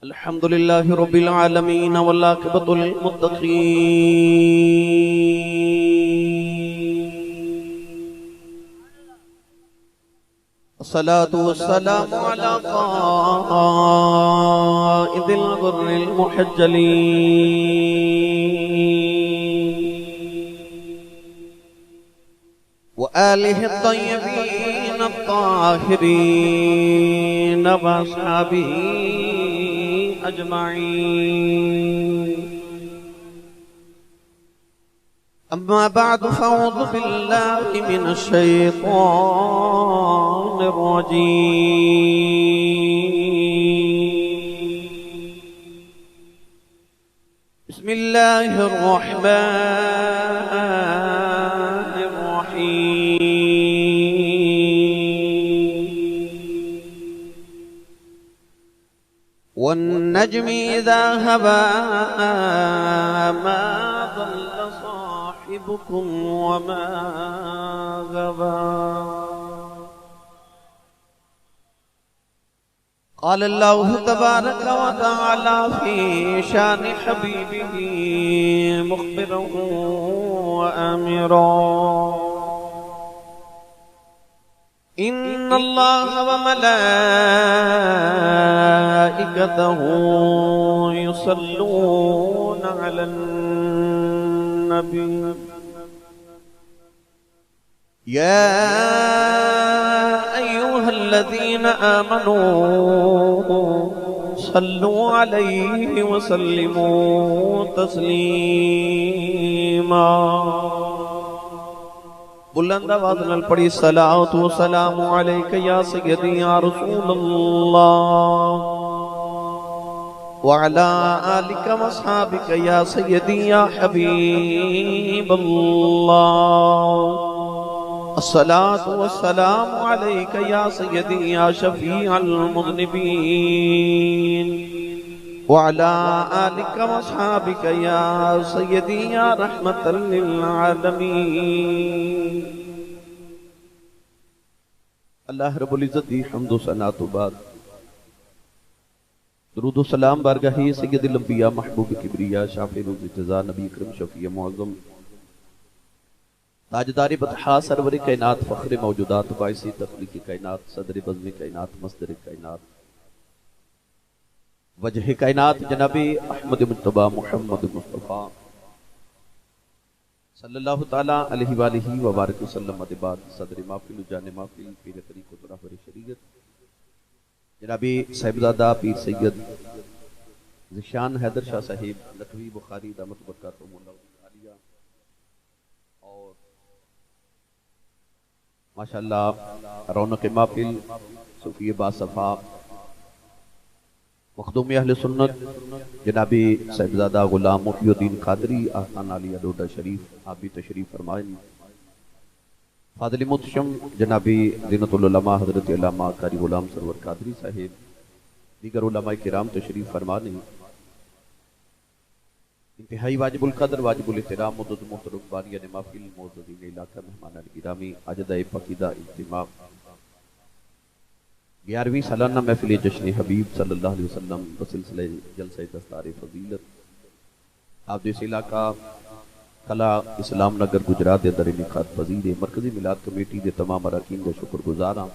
الحمد لله رب العالمين والعاقبة للمتقين الصلاة والسلام على قائد الغر المحجلين وآله الطيبين الطاهرين وأصحابه أجمعين أما بعد فأعوذ بالله من الشيطان الرجيم بسم الله الرحمن الرحيم والنجم إذا هوى ما ضل صاحبكم وما غوى قال الله تبارك وتعالى في شان حبيبه مخبرا وآمرا إن الله وملائكته يصلون على النبي يا أيها الذين آمنوا صلوا عليه وسلموا تسليما بلند آواز نال پڑھی صلاۃ و سلام علیک یا سیدی یا رسول اللہ وعلی آلک و اصحابک یا سیدی یا حبیب اللہ الصلاۃ والسلام علیک یا سیدی یا شفیع المذنبین وعلى آلك وصحابك يا سيدي يا رحمة للعالمين اللہ رب العزت دی حمد و ثنا تو بعد درود و سلام بارگاہ سید الانبیاء محبوب کبریا شافع روز جزا نبی اکرم شفیع معظم تاجدار بطحا سرور کائنات فخر موجودات باعث تخلیق کائنات صدر بزم کائنات مصدر کائنات وجہ کائنات جناب احمد مجتبی محمد مصطفیٰ صلی اللہ تعالیٰ علیہ وآلہ وبارک وسلم ادباد صدر محفل جان محفل پیر طریق و رہبر شریعت جناب صاحبزادہ پیر سید ذیشان حیدر شاہ صاحب لکھوی بخاری دامت برکاتہ مولا عالیہ اور ماشاءاللہ رونق محفل صوفی باصفا مخدوم اہل سنت جنابی صاحبزادہ غلام محی الدین قادری آستان علیہ ڈوڈا شریف آپ بھی تشریف فرمائیں فاضل محتشم جنابی زینت العلماء حضرت علامہ قاری غلام سرور قادری صاحب دیگر علماء کرام تشریف فرمائیں انتہائی واجب القدر واجب الاحترام مدد محترم بانیان محفل معززین علاقہ مہمانان گرامی عجدہ پقیدہ اجتماع 11ویں سالانہ محفل جشن حبیب صلی اللہ علیہ وسلم بسلسلہ جلسہ دستار فضیلت آپ جس علاقہ کلا اسلام نگر گجرات اندر انعقاد پذیر مرکزی میلاد کمیٹی دے تمام اراکین کا شکر گزار ہوں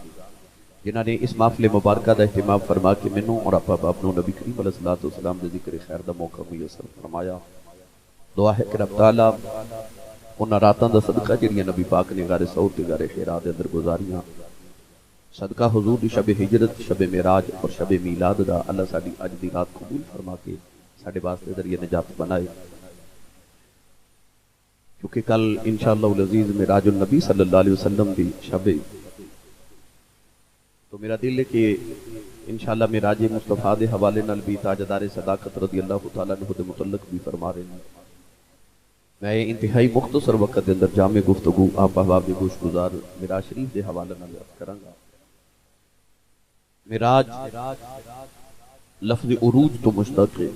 جنہاں نے اس محفل مبارکہ دا اہتمام فرما کے منوں اور اپا باپنوں نبی کریم علیہ السلام دے ذکر خیر دا موقع میسر فرمایا دعا ہے کہ رب تعالیٰ انہاں راتاں دا صدقہ جڑیاں نبی پاک نے غار سعود تے غار حرا دے اندر گزاریاں صدقہ حضور دی شب ہجرت شب معراج اور شب میلاد دا اللہ ساڈی اج دی رات قبول فرما کے ساڈے واسطے ذریعہ نجات بنائے کیونکہ کل انشاءاللہ العزیز معراج النبی صلی اللہ علیہ وسلم دی شب تو میرا دل ہے کہ انشاءاللہ معراج مصطفیٰ دے حوالے نال بھی تاجدار صداقت رضی اللہ تعالیٰ عنہ دے متعلق بھی فرما رہے ہیں میں انتہائی مختصر وقت دے اندر جامع گفتگو آپ احباب دے گوش گزار معراج شریف دے حوالے نال کراں گا معراج لفظ عروج تو مشتق ہے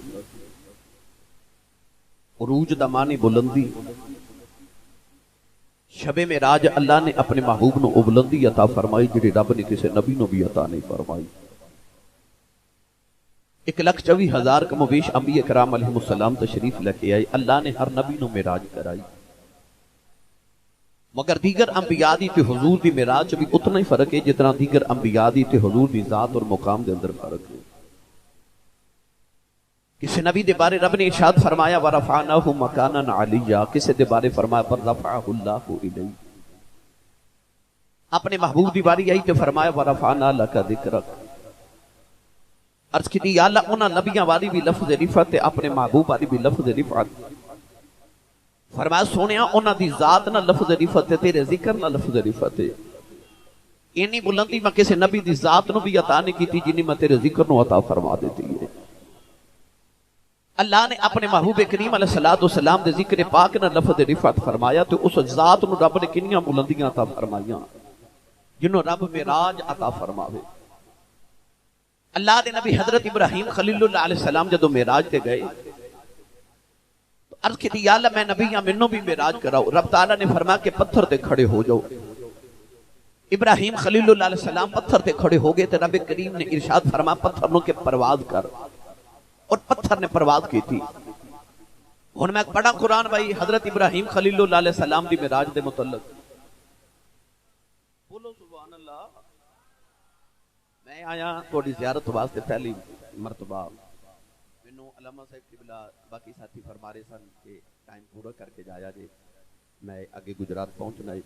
عروج دا معنی بلندی شب معراج اللہ نے اپنے محبوب نو بلندی عطا فرمائی جڑی رب نے کسی نبی نو بھی عطا نہیں فرمائی 1,24,000 کم و بیش انبیاء کرام علیہ السلام تشریف لے کے آئے. اللہ نے ہر نبی نو معراج کرائی، مگر دیگر انبیاء دی تے حضور دی معراج بھی اتنا ہی فرق ہے جتنا دیگر انبیاء دی تے حضور دی ذات اور مقام دے اندر فرق ہے. کسی نبی دے بارے رب نے ارشاد فرمایا وَرَفَعْنَاهُ مَكَانًا عَلِيًّا، کسی دے بارے فرمایا وَرَفَعَهُ اللَّهُ إِلَيْهِ. اپنے محبوب دی باری آئی تے فرمایا وَرَفَعْنَا لَكَ ذِكْرَكَ. عرض کی یا اللہ انہاں نبیاں والی بھی لفظ رفعت تے اپنے محبوب والی بھی لفظ رفعت. فرمایا سونیا انہاں دی ذات نہ لفظ رفعت تے تیرے ذکر نہ لفظ رفعت ہے. اینی بلندی میں کسی نبی دی ذات نو بھی عطا نہیں کیتی جنی میں تیرے ذکر نو عطا فرما دیتی ہے. اللہ نے اپنے محبوب کریم علیہ السلام دے ذکر پاک نہ لفظ رفعت فرمایا تو اس ذات نو رب نے کنیاں بلندیاں عطا فرمائیاں جنہوں رب معراج عطا فرماوے. اللہ دے نبی حضرت ابراہیم خلیل اللہ علیہ السلام جدو معراج تے گئے تو عرض کی تھی یا اللہ میں نبی ہاں منوں بھی معراج کراؤ. رب تعالیٰ نے فرمایا کہ پتھر تے کھڑے ہو جاؤ. ابراہیم خلیل اللہ علیہ السلام پتھر تے کھڑے ہو گئے تے رب کریم نے ارشاد فرمایا پتھر نو کے پرواز کر، اور پتھر نے پرواز کی تھی. ہن میں پڑھا قرآن بھائی حضرت ابراہیم خلیل اللہ علیہ السلام دی معراج دے متعلق. بولو سبحان اللہ. میں آیا تھوڑی زیارت واسطے پہلی مرتبہ. مینوں علامہ صاحب قبلہ باقی ساتھی فرما رہے سن کہ ٹائم پورا کر کے جایا جے میں اگے گجرات پہنچنا ہے،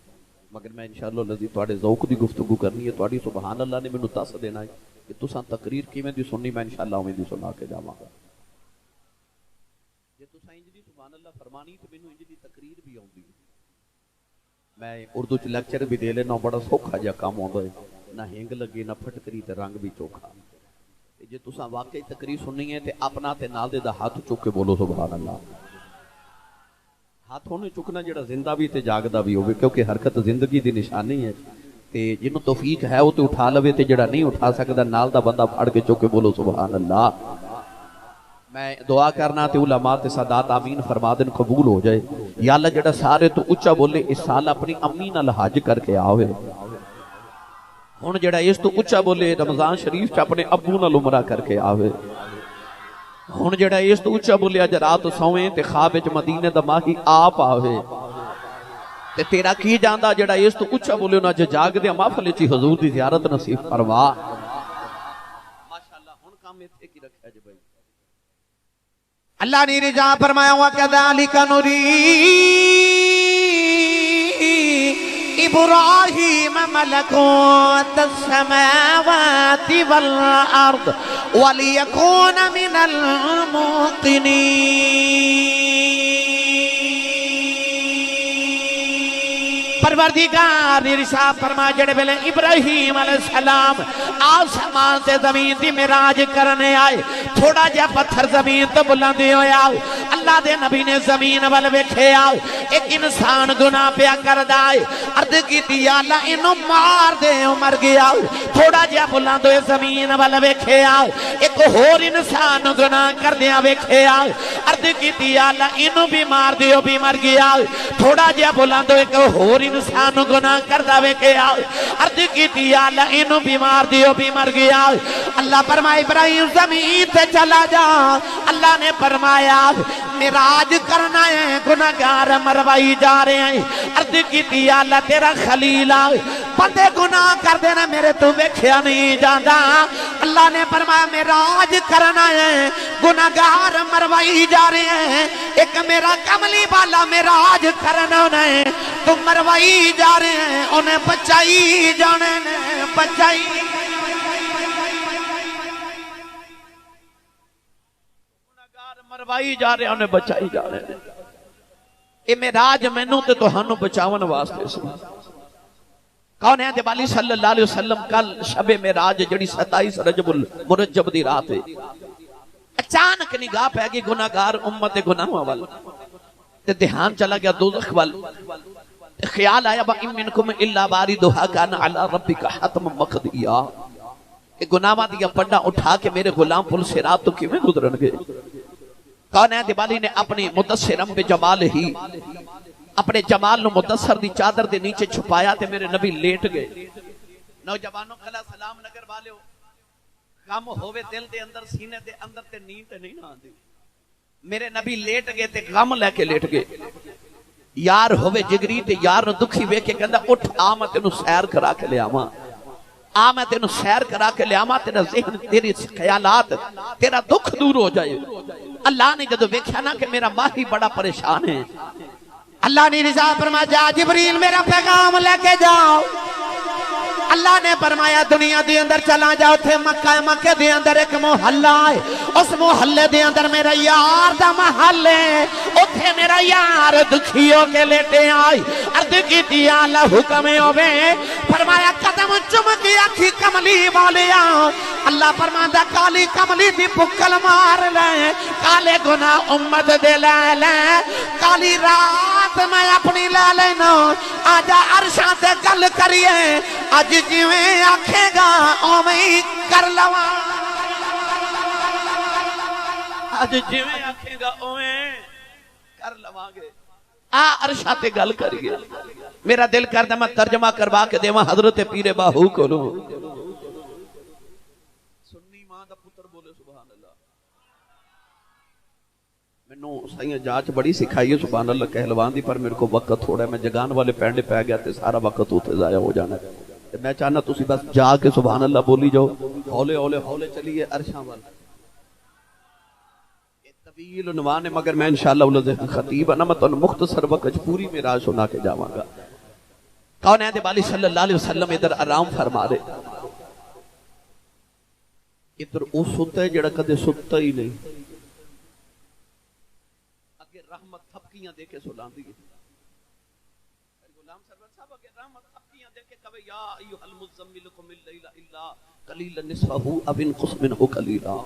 مگر میں انشاءاللہ لذیذ تواڈے ذوق دی گفتگو کرنی ہے. تواڈی سبحان اللہ نے مینوں دس دینا ہے کہ تساں تقریر کیویں دی سننی، میں انشاءاللہ اویں دی سنا کے جاواں گا. جے تساں انج دی سبحان اللہ فرمانی تے مینوں انج دی تقریر بھی آوندی ہے. میں اردو چ لیکچر بھی دے لینا، بڑا سوکھا جا کام ہوندا ہے، نہ ہنگ لگے نہ پھٹکری تے رنگ بھی چوکھا. جے تساں واقعی تقریر سننی ہے تے اپنا تے نال دے دا ہاتھ چک کے بولو سبحان اللہ. ہاتھ ہونے چکنا جڑا زندہ بھی تے جاگدا بھی ہوے، کیونکہ حرکت زندگی دی نشانی ہے. تے جنوں توفیق ہے وہ تے اٹھا لوے تے جڑا نہیں اٹھا سکدا نال دا بندہ پھڑ کے چک کے بولو سبحان اللہ. میں دعا کرنا تے علماء تے سادات آمین فرما دین قبول ہو جائے. یا اللہ جڑا سارے تو اچا بولے اس سال اپنی امی نال حج کر کے آوے. ہن جڑا اس تو اچا بولے رمضان شریف چ اپنے ابو نال عمرہ کر کے آوے. ہن جڑا اس تو اچا بولے اج رات سویں تے خواب وچ مدینے دا ماہی آپ آوے. تے تیرا کی جاندا جڑا اس تو اچا بولے نا جاگ دے محفل وچ حضور دی زیارت نصیب فرما. ماشاءاللہ ہن کام ایتھے کی رکھیا جے بھائی. اللہ نے رجا فرمایا وَكَذَلِكَ نُرِي إِبْرَاهِيمَ مَلَكُوتَ السَّمَاوَاتِ وَالْأَرْضِ وَلِيَكُونَ مِنَ الْمُوقِنِينَ. پروردگار ارشاد فرما جڑے ویلے ابراہیم علیہ السلام آسمان تے زمین دی معراج کرنے آئے، تھوڑا جہا پتھر زمین تو بلند ہویا. اللہ دے نبی نے زمین ول ویکھیا، ایک انسان گناہ پیا کردا ہے. عرض کیتی یا اللہ اینو مار دے، مر گیا. تھوڑا جہا بلند ہوئے زمین ول ویکھیا، ایک ہور انسان گناہ کردیا ویکھیا. عرض کیتی یا اللہ اینو بھی مار دیو، بھی مر گیا. تھوڑا جہا بلند ہوئے ایک ہور انسان گناہ کردہ ویکھیا. عرض کیتی یا اللہ اینو بھی مار دیو، بھی مر گیا. اللہ فرمائے ابراہیم زمین تے چلا جا. اللہ نے فرمایا معراج کرنا ہے، گناہگار مروائی جا رہے ہیں. عرض کیتی یا اللہ تیرا خلیل بندے گناہ کر دینا میرے تو ویکھیا نہیں جاندا. اللہ نے فرمایا معراج کرنا ہے، گناہگار مروائی جا رہے ہیں. ایک میرا کملی والا معراج کرنا ہے، تم مروائی جا رہے ہیں، انہیں بچائی جانے نے بچائی. مروائی جا رہے ہیں، انہیں بچائی جا رہے ہیں. اے معراج مینوں تے تہانوں بچاون واسطے سی. کون ہے دیوالی صلی اللہ علیہ وسلم کل شب معراج جڑی 27 رجب المرجب دی رات ہے. اچانک نگاہ پہ گئی گناہگار امت گناہوں وال تے دھیان چلا گیا دوزخ وال. خیال آیا وَإِن مِّنكُمْ إِلَّا وَارِدُهَا كَانَ عَلَىٰ رَبِّكَ حَتْمًا مَّقْضِيًّا. کہ گناہاں دیا پڑا اٹھا کے میرے غلام پل صراط تو کیویں گزرن گے. کون ہے دیوالی نے اپنی مدثرم بے جمال ہی اپنے جمال نو مدثر دی چادر دے نیچے چھپایا تے میرے نبی لیٹ گئے. نوجوانوں کھلا سلام نگر والے ہو غم ہوے دل دے اندر سینے دے اندر تے نیند نہیں نہ آندی میرے نبی لیٹ گئے تے غم لے کے لیٹ گئے یار ہوے جگری تے یار نو دکھی ویکھ کے کہندا اٹھ آ میں تینوں سیر کرا کے لے آواں آ میں تینوں سیر کرا کے لے آواں تیرا ذہن تیری خیالات تیرا دکھ دور ہو جائے اللہ نے جدو ویکھیا نا کہ میرا ماہی بڑا پریشان ہے اللہ نے رضا فرمایا جا جبریل میرا پیغام لے کے جاؤ اللہ نے فرمایا دنیا دے اندر چلا جاؤ تھے مکہ دے اندر ایک محلہ ہے اس محلے دے اندر میرا یار دا محل ہے اتھے میرا یار دکھی ہو کے لیٹے آئی عرض کی دیا اللہ حکم ہوئے فرمایا قدم چمکی اکھی کملی والیا اللہ فرمایا کالی کملی دی پکل مار لیں کالے گناہ امت دے لے لیں کالی رات میں اپنی لے لینا آجا عرشاں تے گل کریے آج جویں آکھے گا اومیں کر لوا آج جویں آکھے گا اومیں کر لوا گے عرشاں تے گل کریے میرا دل کردا میں ترجمہ کروا کے دیواں حضرت پیر باہو کولوں سنی ماں دا پتر بولے سبحان اللہ مینوں سائیں جاچ بڑی سکھائی ہے سبحان اللہ کہلوان دی پر میرے کو وقت تھوڑا ہے میں جگان والے پینڈے پہ گیا تے سارا وقت ہوتے ضائع ہو جانا ہے میں چاہنا تسی بس جا کے سبحان اللہ بولی جاؤ ہولے ہولے ہولے چلیے عرشاں والا طویل عنوان ہے مگر میں انشاءاللہ خطیب انا میں تو مختصر وقت پوری میراث سنا کے جاواں گا کونین دے بالی صلی اللہ علیہ وسلم ادھر آرام فرما رہے ادھر او ستا ہے جڑا کدے ستا ہی نہیں اگے رحمت تھپکیاں دے کے سلاندی ہے غلام سرور صاحب اگے رحمت تھپکیاں دے کے کہے یا ایھا المزمل قم اللیل الا قلیلا نصفہ او انقص منہ قلیلا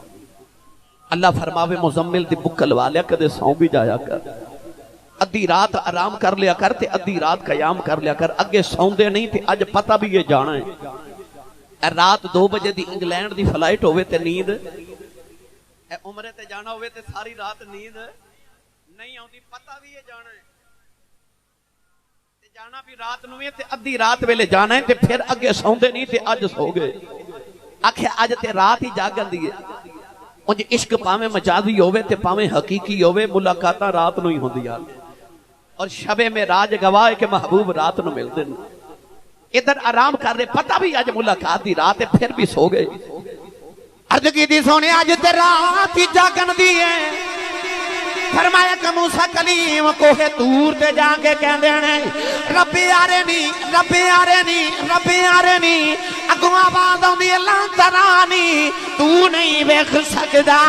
اللہ فرماوے مزمل دی بکل والیا کدے سو بھی جایا کر ادھی رات آرام کر لیا کر تے ادھی رات قیام کر لیا کر اگے سوندے نہیں تے اج پتہ بھی یہ جانا ہے رات 2 بجے دی انگلینڈ دی فلائٹ ہوئے تے نیند عمرے تے جانا ہوئے تے ساری رات نیند نہیں آؤں دی پتہ بھی یہ جانا ہے تے جانا بھی رات نوے تے ادھی رات ویلے جانا ہے تے پھر اگے سوندے نہیں تے اج سو گئے آکھے اج تے رات ہی جاگن دی ہے انج عشق پاویں مجازی ہوئے تے پاویں حقیقی ہوئے ملاقاتاں رات نو ہی ہوندی یار اور شب میں راج گواہ ہے کہ محبوب رات نو ملتے ہیں ادھر آرام کر رہے پتہ بھی آج ملاقات دی رات ہے پھر بھی سو گئے عرض کی دی سونے آج تے رات ہی جاگن دی ہے فرمایا کہ موسیٰ کلیم کوہ تور تے جا کے کہہ دینے رب آرینی رب آرینی رب آرینی اگوں آواز آؤں دی اللہ ترانی تو نہیں بیخ سکدا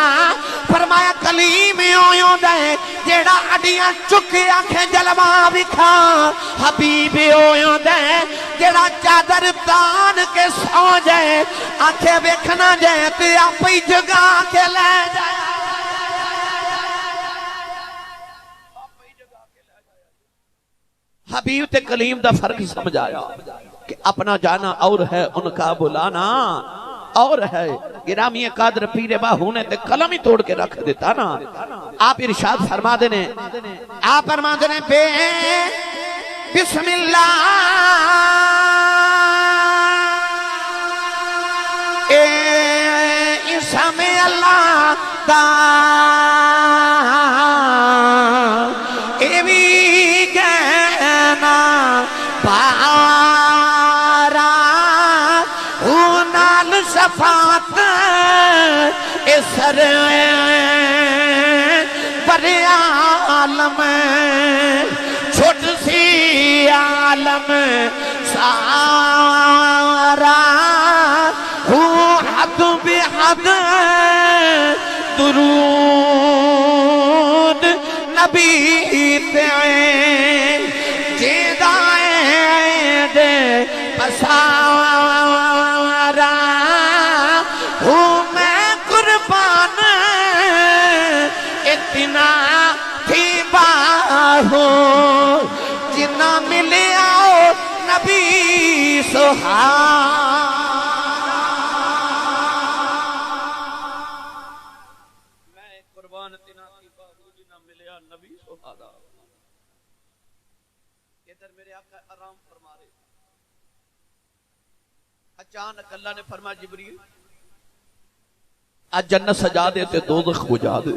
فرمایا کلیم ہویوں دے جیڑا اڈیاں چکے آنکھیں جلوہ بکھا حبیب ہویوں دے جیڑا چادر تان کے سو جائے آنکھیں بیکھنا جائے تے آپ ہی جگا کے لے جائے حبیب تے کلیم دا فرق سمجھایا کہ اپنا جانا اور ہے ان کا بلانا اور ہے گرامی قادر پیر باہو نے تے قلم ہی توڑ کے رکھ دیتا نا آپ ارشاد فرما دینے آپ فرما دینے بے بسم اللہ اسم اللہ دا صفات اسر بڑے عالم چھوٹ سی عالم سارا ہوں حد بحد درود نبی تے جیدائیں دے پسارا ہوں میں قربان اتنا تھی باہو جنا ملے آؤ نبی سہارا میں قربان اتنا تھی باہو جنا ملے آؤ نبی سہارا ادھر میرے آقا آرام فرما رہے اچانک اللہ نے فرمایا جبریل آج جنت سجا دے تے دوزخ بجا دے.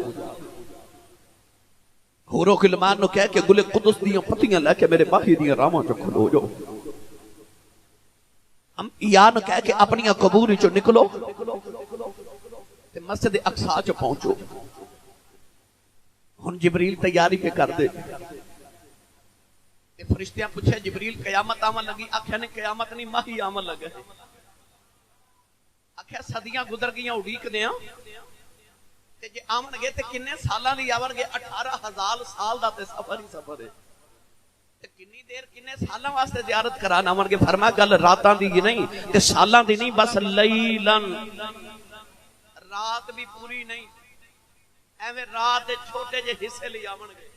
حورو غلمان نو کہہ کہ گل قدس دیاں پتیاں لے کے میرے ماہی دیاں راواں چ کھلو جاؤ. ہم یان کہہ کے اپنی قبور چ نکلو تے مسجد اقصی چ پہنچو. ہن جبریل تیاری پہ کر دے تے فرشتیاں پوچھے جبریل قیامت آمن لگی؟ آکھیا نے قیامت نہیں ماہی آمن لگا. آکھیا صدیاں گزر گئیاں اڑیک دیاں تے جے آمن گے تے کنے سالاں دی آون گے؟ 18,000 سال دا تے سفر ہی سفر ہے. تے کنی دیر کنے سالاں واسطے زیارت کران آون گے؟ فرمایا گل راتاں دی نہیں تے سالاں دی نہیں، بس لیلن، رات بھی پوری نہیں، ایویں رات دے چھوٹے جے حصے لے آون گے.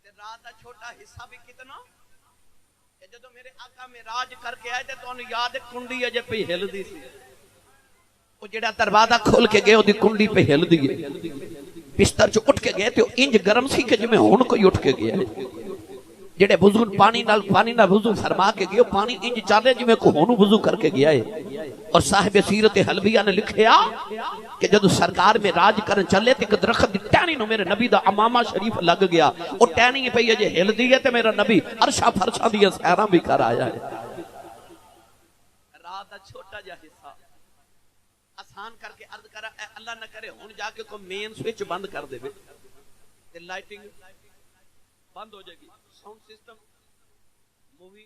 تے رات دا چھوٹا حصہ بھی کتنا کہ جدوں میرے آقا معراج کر کے آئے تے تانوں یاد ہے کنڈی اجے پہ ہلدی سی. وہ جڑا دروازہ کھول کے گئے اودی کنڈی پہ ہلدی ہے. بستر چ اٹھ کے گئے تے انج گرم سی کہ جویں ہن کوئی اٹھ کے گیا ہے. جڑے بزرگ پانی نال وضو فرما کے گئے پانی انج چلے جویں کو ہن وضو کر کے گیا ہے. اور صاحب سیرت حلبیہ نے لکھیا کہ جدو سرکار میں راج کرن چلے تے ایک درخت دی ٹہنی نو میرے نبی دا امامہ شریف لگ گیا. او ٹہنی پئی اجے ہلدی ہے تے میرا نبی عرشاں فرشاں دی سیراں بھی کر آیا ہے. رات دا چھوٹا جا حصہ آسان کر کے عرض کرا اے اللہ نہ کرے ہن جا کے کوئی مین سوئچ بند کر دے تے لائٹنگ بند ہو جائے گی، ساؤنڈ سسٹم مووی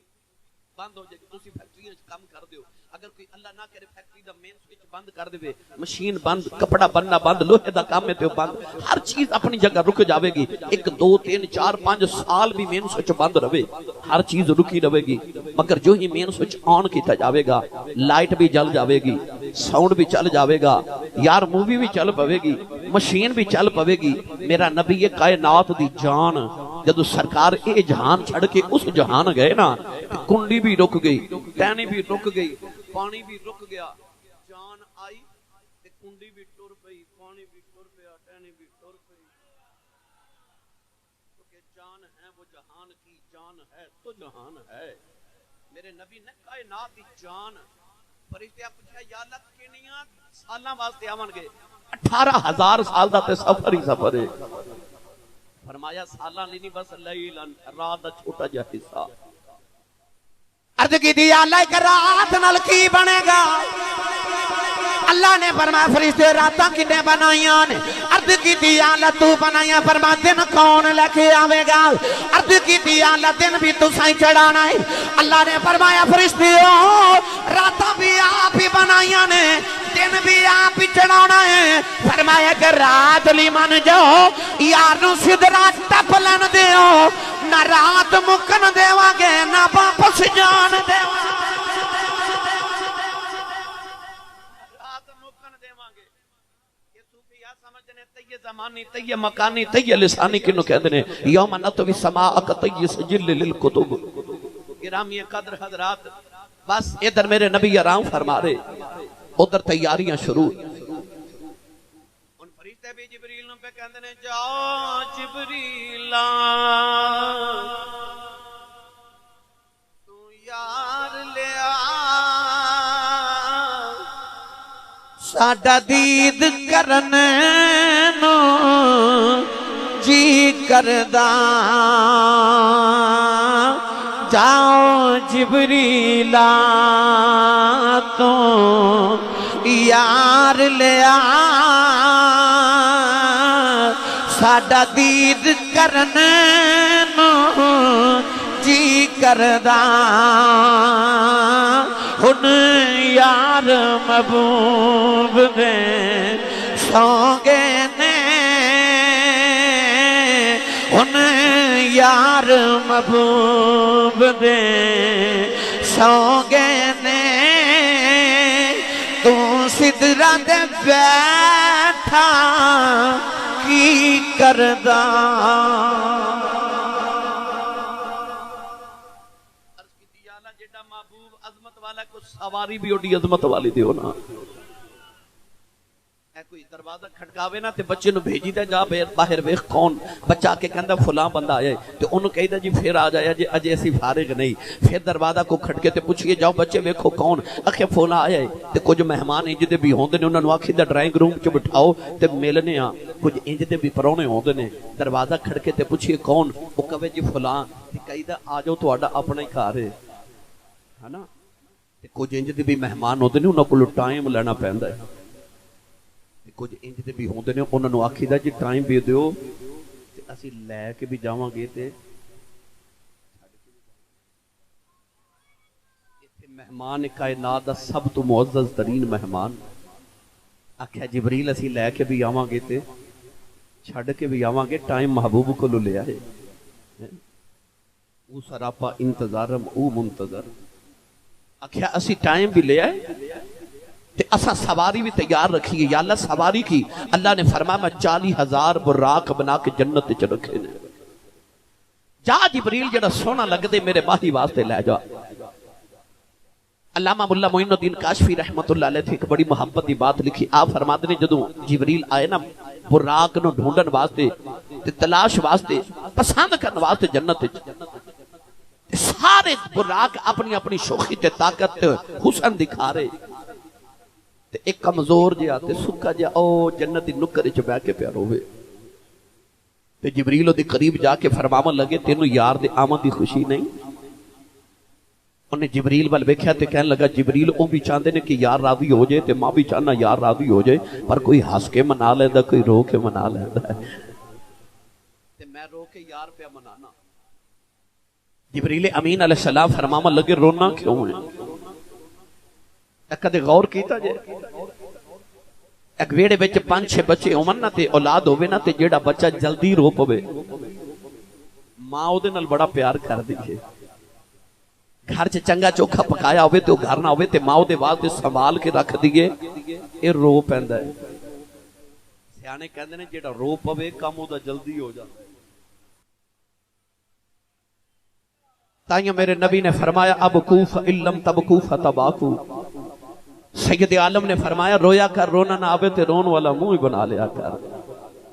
بند ہو جائے گی. تسی فیکٹری وچ کام کر دیو، اگر کوئی اللہ نہ کرے فیکٹری دا مین سوئچ بند کر دے، مشین بند، کپڑا بننا بند، لوہے دا کام ہے تے بند، ہر چیز اپنی جگہ رک جاوے گی. 1 2 3 4 5 سال بھی مین سوئچ بند رہے، ہر چیز رکی رہے گی. مگر جو ہی مین سوئچ آن کیتا جاوے گا لائٹ بھی جل جاوے گی، ساؤنڈ بھی چل جاوے گا، یار مووی بھی چل پوے گی، مشین بھی چل پوے گی. میرا نبی کائنات دی جان جدو سرکار اے جہان چھڑ کے اس جہان گئے نا، کنڈی بھی رک گئی، ٹہنی بھی رک گئی، پانی بھی رک گیا. جان آئی تے کنڈی بھی ٹر پئی، پانی بھی ٹر پیا، ٹہنی بھی ٹر پئی. کیونکہ جان ہے وہ جہان کی جان ہے تو جہان ہے. میرے نبی نے کائنات دی جان. فرشتیاں پوچھا یا اللہ کنیاں سالاں واسطے آون گے؟ 18,000 سال دا تے سفر ہی سفر ہے. فرمایا سالاں نہیں بس لیلن، رات دا چھوٹا جا حصہ. عرض کی دی اللہ ایک رات نال کی بنے گا؟ اللہ نے فرمایا فرشتے راتاں کنے بنائیاں نے؟ عرض کی دی اللہ تو بنائیاں. فرمایا دن کون لے کے آوے گا؟ عرض کی دی اللہ دن بھی تو سائیں چڑھانا ہے. اللہ نے فرمایا فرشتے راتاں بھی آپ ہی بنائیاں نے، دن بھی آپ ہی چڑھانا ہے. فرمایا کہ رات لی من جاؤ یار نو سدرا ٹپ لین دیو، نہ رات مکن دیواں گے نہ واپس جان دیواں. رات مکن دیواں گے. یہ صوفیاء سمجھنے تیہ زمانی تیہ مکانی تیہ لسانی کنو کہتے ہیں یوم نطوی السماء کطی سجل للکتب. گرامی قدر حضرات بس ادھر میرے نبی آرام فرما رہے، ادھر تیاریاں شروع. ان فرشتے بھی جبریل نو پہ کہندے نے جاؤ جبریلا تو یار لیا ساڈا دید کرنے نو جی کردا. جاؤ جبریلا تو یار لیا ساڈا دید کرنے نو جی کردا. ہن یار محبوب دے سونگے نے، ہن یار محبوب دے سونگے نے. تو سدرا دے بیٹھا کی کردا. عرض کی دیالا جیڑا محبوب عظمت والا کو سواری بھی اوڈی عظمت والی دیو نا. اے کوئی دروازہ کھٹکاوے نا تے بچے نو بھیجی تے جا باہر ویکھ کون بچہ کے کہندا فلاں بندہ آیا ہے تے انہوں کہیدا جی پھر آ جایا جی اجے اسی فارغ نہیں. پھر دروازہ کو کھٹکے تے پوچھئے جاؤ بچے ویکھو کون آکھے فلاں آیا ہے تے کچھ مہمان انج دے بھی ہوندے نے انہاں نو آکھیدا ڈرائنگ روم چ بٹھاؤ تے ملنے آ. کچھ انج دے بھی پرونے ہوندے نے دروازہ کھڑکے تے پوچھئے کون او کہے جی فلاں تے کہیدا آ جاؤ تہاڈا اپنا ہی گھر ہے نا. تے کچھ انج دے بھی مہمان ہوندے نے انہاں کول ٹائم لینا پیندا ہے. کچھ انج دے بھی ہوندے نے انہاں نو آکھیدا جی ٹائم بھی دیو تے اسی لے کے بھی جاواں گے تے ایتھے مہمان کائنات دا سب تو معزز ترین مہمان آکھیا جبریل اسی لے کے بھی آواں گے تے چھڈ کے بھی آواں گے ٹائم محبوب کولوں لے آئے او سراپا انتظارم او منتظر. آکھیا اسی ٹائم بھی لے آئے تے اسا سواری بھی تیار رکھی ہے. یا اللہ سواری کی اللہ نے فرمایا میں 40,000 براق بنا کے جنت چ رکھے نے. جا جبریل جڑا سونا لگ دے میرے ماہی واسطے لے جا. علامہ ملا معین الدین کاشفی رحمت اللہ علیہ تھی ایک بڑی محبت دی بات لکھی. آپ فرماتے نے جدوں جبریل آئے نا براق نو ڈھونڈن واسطے تے تلاش واسطے پسند کرن واسطے جنت وچ سارے براق اپنی اپنی شوخی تے طاقت حسن دکھا رہے تے ایک کمزور جہا تے سکا جہا او جنت دی نکر وچ بیٹھ کے پیار ہوئے تے جبریل دے قریب جا کے فرماون لگے تینوں یار دے آمد دی خوشی نہیں. انہیں جبریل ول ویکھیا تے کہن لگا جبریل او بھی چاہندے نے کہ یار راضی ہو جائے تے ماں بھی چاہنا یار راضی ہو جائے پر کوئی ہنس کے منا لیندا کوئی رو کے منا لیندا ہے تے میں رو کے یار پہ منانا. جبریل امین علیہ السلام فرماون لگے رونا کیوں ہے. کدے غور کیتا جے ایک ویڑے وچ 5-6 بچے ہون نا تے اولاد ہوے نا تے جیڑا بچہ جلدی رو پوے ماں او دے نال بڑا پیار کر دی ہے. گھر چ چنگا چوکھا پکایا ہوے تے او گھر نہ ہوے تے ماں او دے واسطے سنبھال کے رکھ دیے اے رو پیندا ہے. سیانے کہندے نے جیڑا رو پوے کم او دا جلدی ہو جاندا. تائیں میرے نبی نے فرمایا ابکو فإلم تبکو فتباکو. سید عالم نے فرمایا رویا کر رونا نہ آوے تے رون والا منہ ہی بنا لیا کر.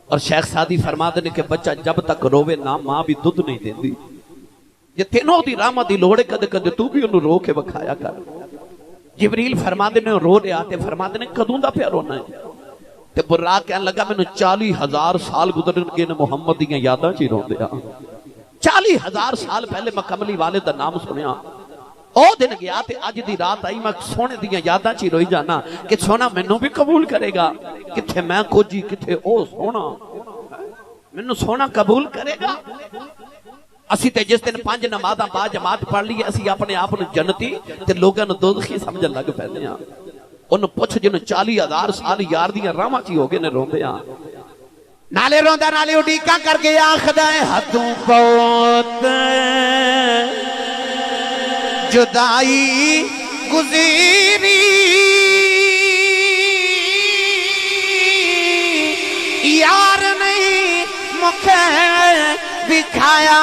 اور شیخ سعدی فرماتے نے کہ بچہ جب تک روے نہ ماں بھی دودھ نہیں دیندی. یہ تینوں دی رحمت دی لوڑے کدے کدے تو بھی انہوں رو کے بکھایا کر. جبریل فرماتے نے رو رہے آتے فرماتے نے کدوں دا پیا رونا ہے تے براق کہنے لگا میں نے 40,000 سال گزر گئے نے محمد دیاں یاداں چ رون دیا. 40,000 سال پہلے میں کملی والے دا نام سنیا او دن گیا تے اج دی رات آئی میں سونے دیاں یاداں چ روئی جانا کہ سونا مینوں بھی قبول کرے گا. کتھے میں کوجی کتھے او سونا مینوں سونا قبول کرے گا. اسی تے جس دن 5 نمازاں با جماعت پڑھ لی اسی اپنے آپ نوں جنتی تے لوگاں نوں دوزخی سمجھن لگ پیندے ہاں. اونوں پوچھ جنوں 40,000 سال یار دیاں راواں چ ہو گئے نے روندے ہاں. نالے روندا نالے اڈیکاں کر کے آکھدا ہے ہتھوں بہت جدائی گزری یار نہیں مکھے دکھایا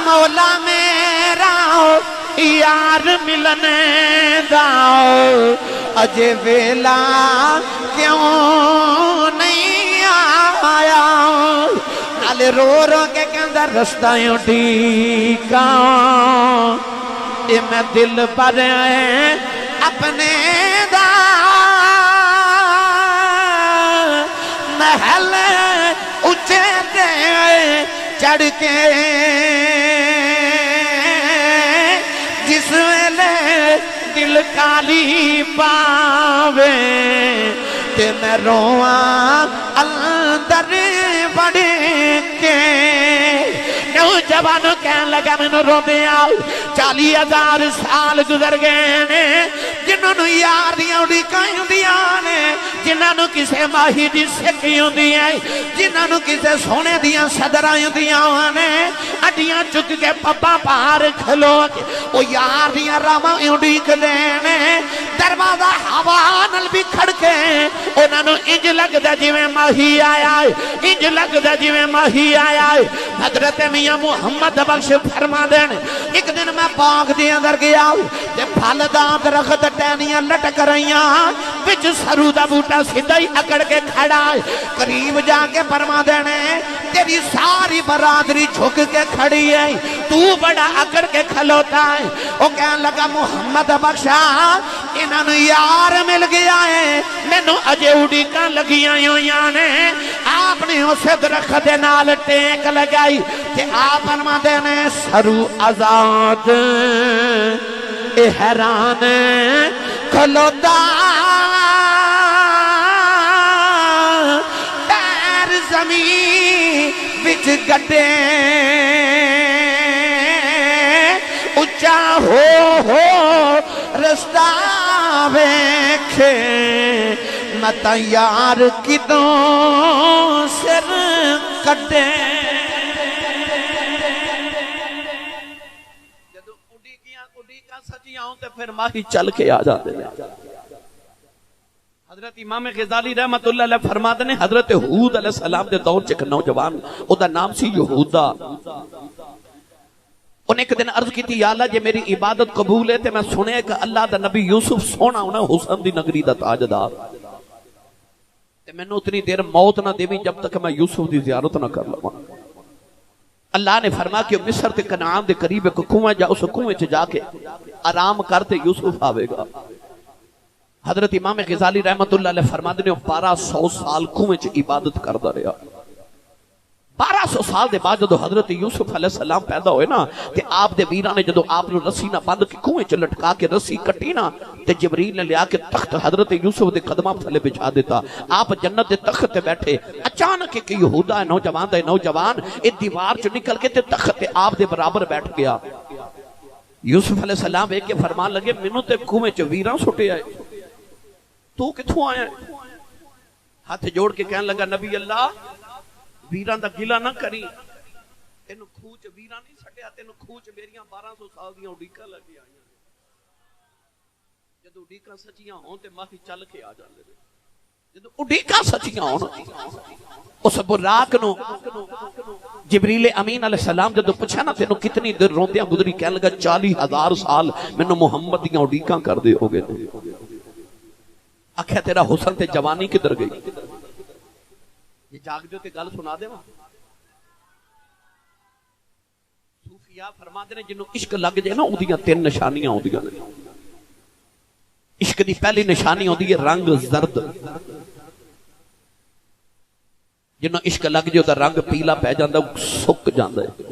مولا میرا یار ملنے داؤ اجے ویلا کیوں نہیں آیا. نالے رو رو کے کہندا رستہ ڈیکاں اے میں دل پر اپنے دا محل اچھے تے چڑھ کے جس ویلے دل کالی پاوے تے میں رواں اندر بڑھ کے. نوجوانوں کہنے لگا میں رو دے آؤ 40,000 سال گزر گئے نے جنہوں نے یار دیاں اڈیکاں ہوندیاں نے جنہوں نے کسے ماہی دی سکھی ہوندی ہے جنہوں نے کسے سونے دیاں صدراں ہوندیاں نے اڈیاں چک کے پپا پار کھلو کے او یار دیاں راواں اڈیک دے نے دروازہ ہوا نال بھی کھڑ کے انہاں نوں انج لگدا جویں ماہی آیا ہے انج لگدا جویں ماہی آیا ہے. حضرت میاں محمد بخش فرما دین ایک دن میں باغ دے اندر گیا تے پھل دا درخت ٹہنیاں لٹک رہیاں وچ سرو دا بوٹا سیدھا ہی اکڑ کے کھڑا ہے قریب جا کے فرما دینے تیری ساری برادری جھک کے کھڑی ہے تو بڑا اکڑ کے کھلوتا ہے وہ کہنے لگا محمد بخشا انہاں نوں یار مل گیا ہے مینوں اجے اڈیکاں لگیاں ہویاں نے آپ نے اسے درخت دے نال ٹینک لگائی تے آپ فرما دینے سرو آزاد اے حیران کھلوتا پیر زمین وچ گڈے اچا ہو رستہ ویکھے متا یار کدوں سر کٹے جدو اڈیکاں سچیاں ہوں تے پھر ماہی چل کے آ جاتے ہیں حضرت امام غزالی رحمت اللہ علیہ فرماتے ہیں حضرت ہود علیہ السلام دے دور چ ایک نوجوان او دا نام سی یہودا انہیں ایک دن عرض کی تھی یا اللہ جے میری عبادت قبول ہے تے میں سنے کہ اللہ دا نبی یوسف سونا ہونا حسن دی نگری دا تاجدار تے میں نے اتنی دیر موت نہ دیویں جب تک میں یوسف دی زیارت نہ کر لوں اللہ نے فرما کہ مصر تے کنعان دے قریب ایک کنواں جا اس کنویں چ جا کے آرام کرتے یوسف آوے گا حضرت امام غزالی رحمت اللہ علیہ فرماتے ہیں 1200 سال کنویں چ عبادت کردا رہا 1200 سال دے بعد جدو حضرت یوسف علیہ السلام پیدا ہوئے نا تے آپ دے ویراں نے جدو آپ نے رسی نہ بند کے کنویں چ لٹکا کے رسی کٹی نا تے جبریل نے لیا کے تخت حضرت یوسف دے قدماں تھلے بچھا دیتا آپ جنت دے تخت تے بیٹھے اچانک ایک یہودا ہے نوجوان ایک دیوار چ نکل کے تے تخت تے آپ دے برابر بیٹھ گیا یوسف علیہ السلام ویکھ کے فرمان لگے مینوں تے کنویں چ ویراں سٹے آئے تو کتھوں آیا ہاتھ جوڑ کے کہنے لگا نبی اللہ ویران دا گلہ نہ کری تینو کھوچ ویران نہیں سٹیا تینو کھوچ میریاں 1200 سال دیاں اڈیکاں لگی آئیاں جدو اڈیکاں سچیاں ہوں تے ماہی چل کے آ جاندے جدو اڈیکاں سچیاں ہوں اس براق نو جبریل امین علیہ السلام جدو پوچھا نا تینو کتنی دیر روندیاں گزری کہنے لگا 40,000 سال مینوں محمد دیاں اڈیکاں کر دے ہو گئے آکھیا تیرا حسن تے جوانی کدھر گئی یہ جاگ جو تے گل سنا دے صوفیاء فرماتے ہیں جنہوں عشق لگ جائے نا اودیاں 3 نشانیاں ہوندیاں نے عشق دی پہلی نشانی ہوندی ہے رنگ زرد جنہوں عشق لگ جائے دا رنگ پیلا پہ جاندا سک جاندا ہے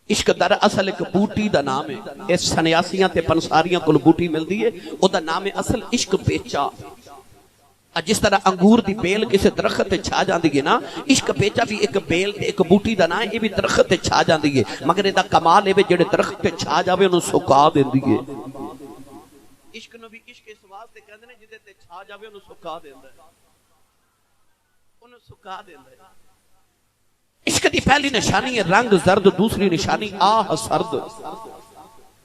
عشق در اصل ایک بوٹی دا نام ہے اس سنیاسیاں تے پنساریاں کل بوٹی مل دی ہے او دا نام ہے اصل عشق پیچا جس طرح انگور دی بیل کسے درخت تے چھا جاندی ہے نا عشق پیچا بھی ایک بیل تے ایک بوٹی دا نا ہے یہ بھی درخت تے چھا جاندی ہے مگر یہ دا کمال ہے جڑے درخت تے چھا جاوے انہوں سکا دیندی ہے عشق نو بھی عشق اس واسطے کہندے نے جدے تے چھا جاوے انہوں سکا دیندا ہے انہوں سکا دیندا ہے عشق دی پہلی نشانی ہے رنگ زرد دوسری نشانی آہ سرد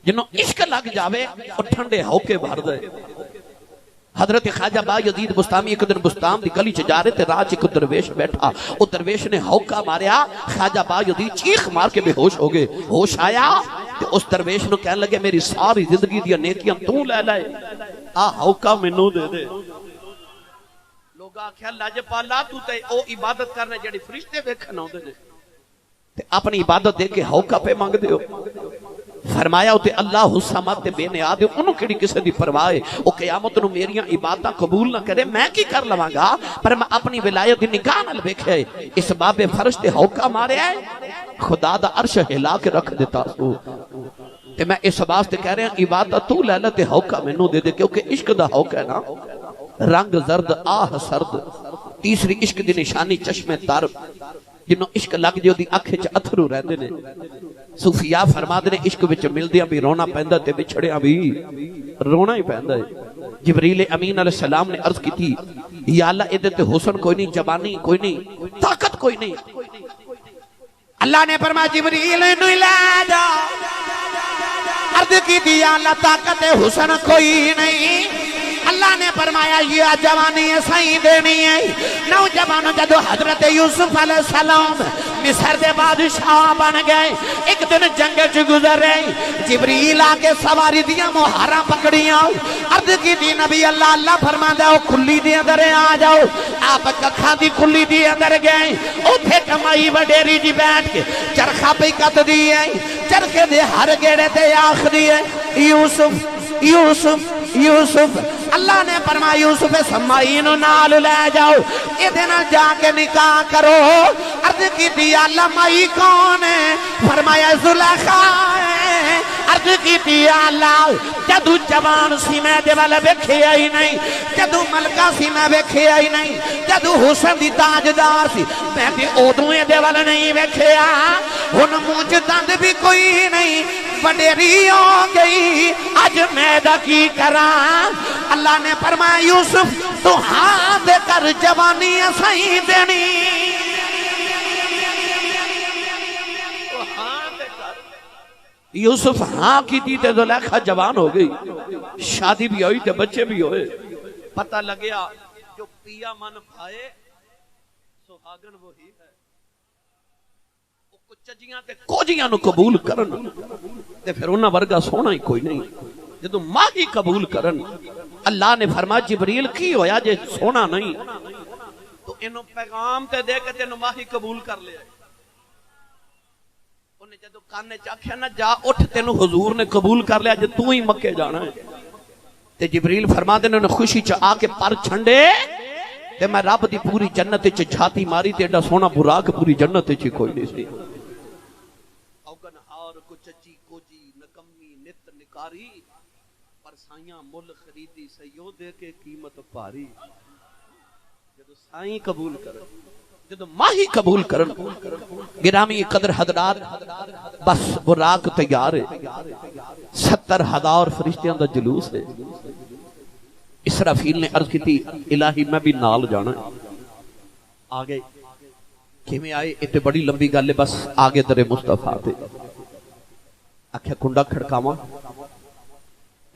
جنہوں عشق لگ جاوے اور ٹھنڈے ہوکے بھر دے حضرت خواجہ با یزید بستامی ایک دن بستام دی گلی چ جا رہے تھے راہ ایک درویش بیٹھا او درویش نے ہوکا ماریا خواجہ با یزید چیخ مار کے بے ہوش ہو گئے ہوش آیا تے اس درویش نو کہنے لگے میری ساری زندگی دی نیکیاں تو لے لے آ ہوکا مینوں دے دے لوگ آکھیا لاجپالا تو تے او عبادت کرنے جڑی فرشتے ویکھن اوندے نے تے اپنی عبادت دے کے ہوکا پہ مانگ دیو فرمایا ہوتے اللہ الصمد تے بے نیاد انہوں کیڑی کسے دی پرواہ او قیامت نو میریاں عبادتاں قبول نہ کرے میں کی کر لواں گا پر میں اپنی ولایت دی نگاہ نال ویکھیا ہے اس باب فرش تے ہوکا ماریا ہے خدا دا عرش ہلا کے رکھ دیتا سو تے میں اس واسطے کہہ رہا ہوں عبادت تو لے لے تے ہوکا مینوں دے دے کیونکہ عشق دا ہوکا ہے نا رنگ زرد آہ سرد تیسری عشق دی نشانی چشم تر جنہوں عشق لگ جو دی اکھے چ اتھرو رہندے نے صوفیاء فرماتے نے عشق وچ ملدیاں بھی رونا پیندا تے بچھڑیاں بھی رونا ہی پیندا ہے جبریل امین علیہ السلام نے عرض کی تھی یا اللہ ادھر تے حسن کوئی نہیں جوانی کوئی نہیں طاقت کوئی نہیں اللہ نے فرمایا جبریل نو لے جا عرض کی تھی یا اللہ طاقت حسن کوئی نہیں اللہ نے فرمایا یہ جوانی صحیح دینی ہے نوجوان جدو حضرت یوسف علیہ السلام مصر دے بادشاہ بن گئے ایک دن جنگ چ گزرے جبریل آ کے سواری دیاں مہاراں پکڑیاں عرض کی دی نبی اللہ اللہ فرماندا او کھلی دے اندر آ جاؤ آپ ککھاں دی کھلی دے اندر گئے اوتھے کمائی وڈیری جی بیٹھ کے چرخا پہ کت دی ہے چرخے دے ہر گیڑے تے آخری ہے یوسف یوسف یوسف اللہ نے فرمایا یوسف سمعین نال لے جاؤ اے دن جا کے نکاح کرو عرض کی دی اللہ مائی کون ہے فرمایا زلیخا ہے عرض کی دی اللہ جدو جوان سی میں دے والے بیکھے آئی نہیں جدو ملکہ سی میں بیکھے آئی نہیں جدو حسن دی تاجدار سی میں دی اودویں دے والے نہیں بیکھے ہن مجھ دند بھی کوئی نہیں وڈیری ہو گئی آج میں دا کی کران اللہ نے فرمایا یوسف تو ہاں دے کر جوانی اسائی دینی یوسف ہاں کی تھی تے زلیخا جوان ہو گئی شادی بھی ہوئی تے بچے بھی ہوئے پتہ لگیا جو پیا من بھائے سہاگن وہی ہے چجیاں تے کوجیاں نو قبول کرن تے پھر انہاں ورگا سونا ہی کوئی نہیں جدو ماہی قبول کرن اللہ نے فرمایا جبریل کی ہویا جے سونا نہیں تو انہوں پیغام تے دے کے تینوں ماہی قبول کر لیا انہیں جدو کانے چاکھیا نہ جا اٹھ تینوں حضور نے قبول کر لیا جے تو ہی مکے جانا ہے تے جبریل فرما دے انہوں نے خوشی چا آ کے پر چھنڈے تے میں رب دی پوری جنت چ جھاتی ماری تے ایڈا سونا براق پوری جنت چ کوئی نہیں سی پر سائیاں مل خریدی سیو دے کے قیمت پاری جدو سائیں قبول کرن جدو ماہی قبول کرن گرامی قدر حضرات بس براق تیار ہے 70,000 فرشتیاں دا جلوس ہے اسرافیل نے عرض کی تھی الہی میں بھی نال جانا ہے آگے کیمیں آئے اتنے بڑی لمبی گالے بس آگے در مصطفیٰ تھے آکھیا کنڈا کھڑکاواں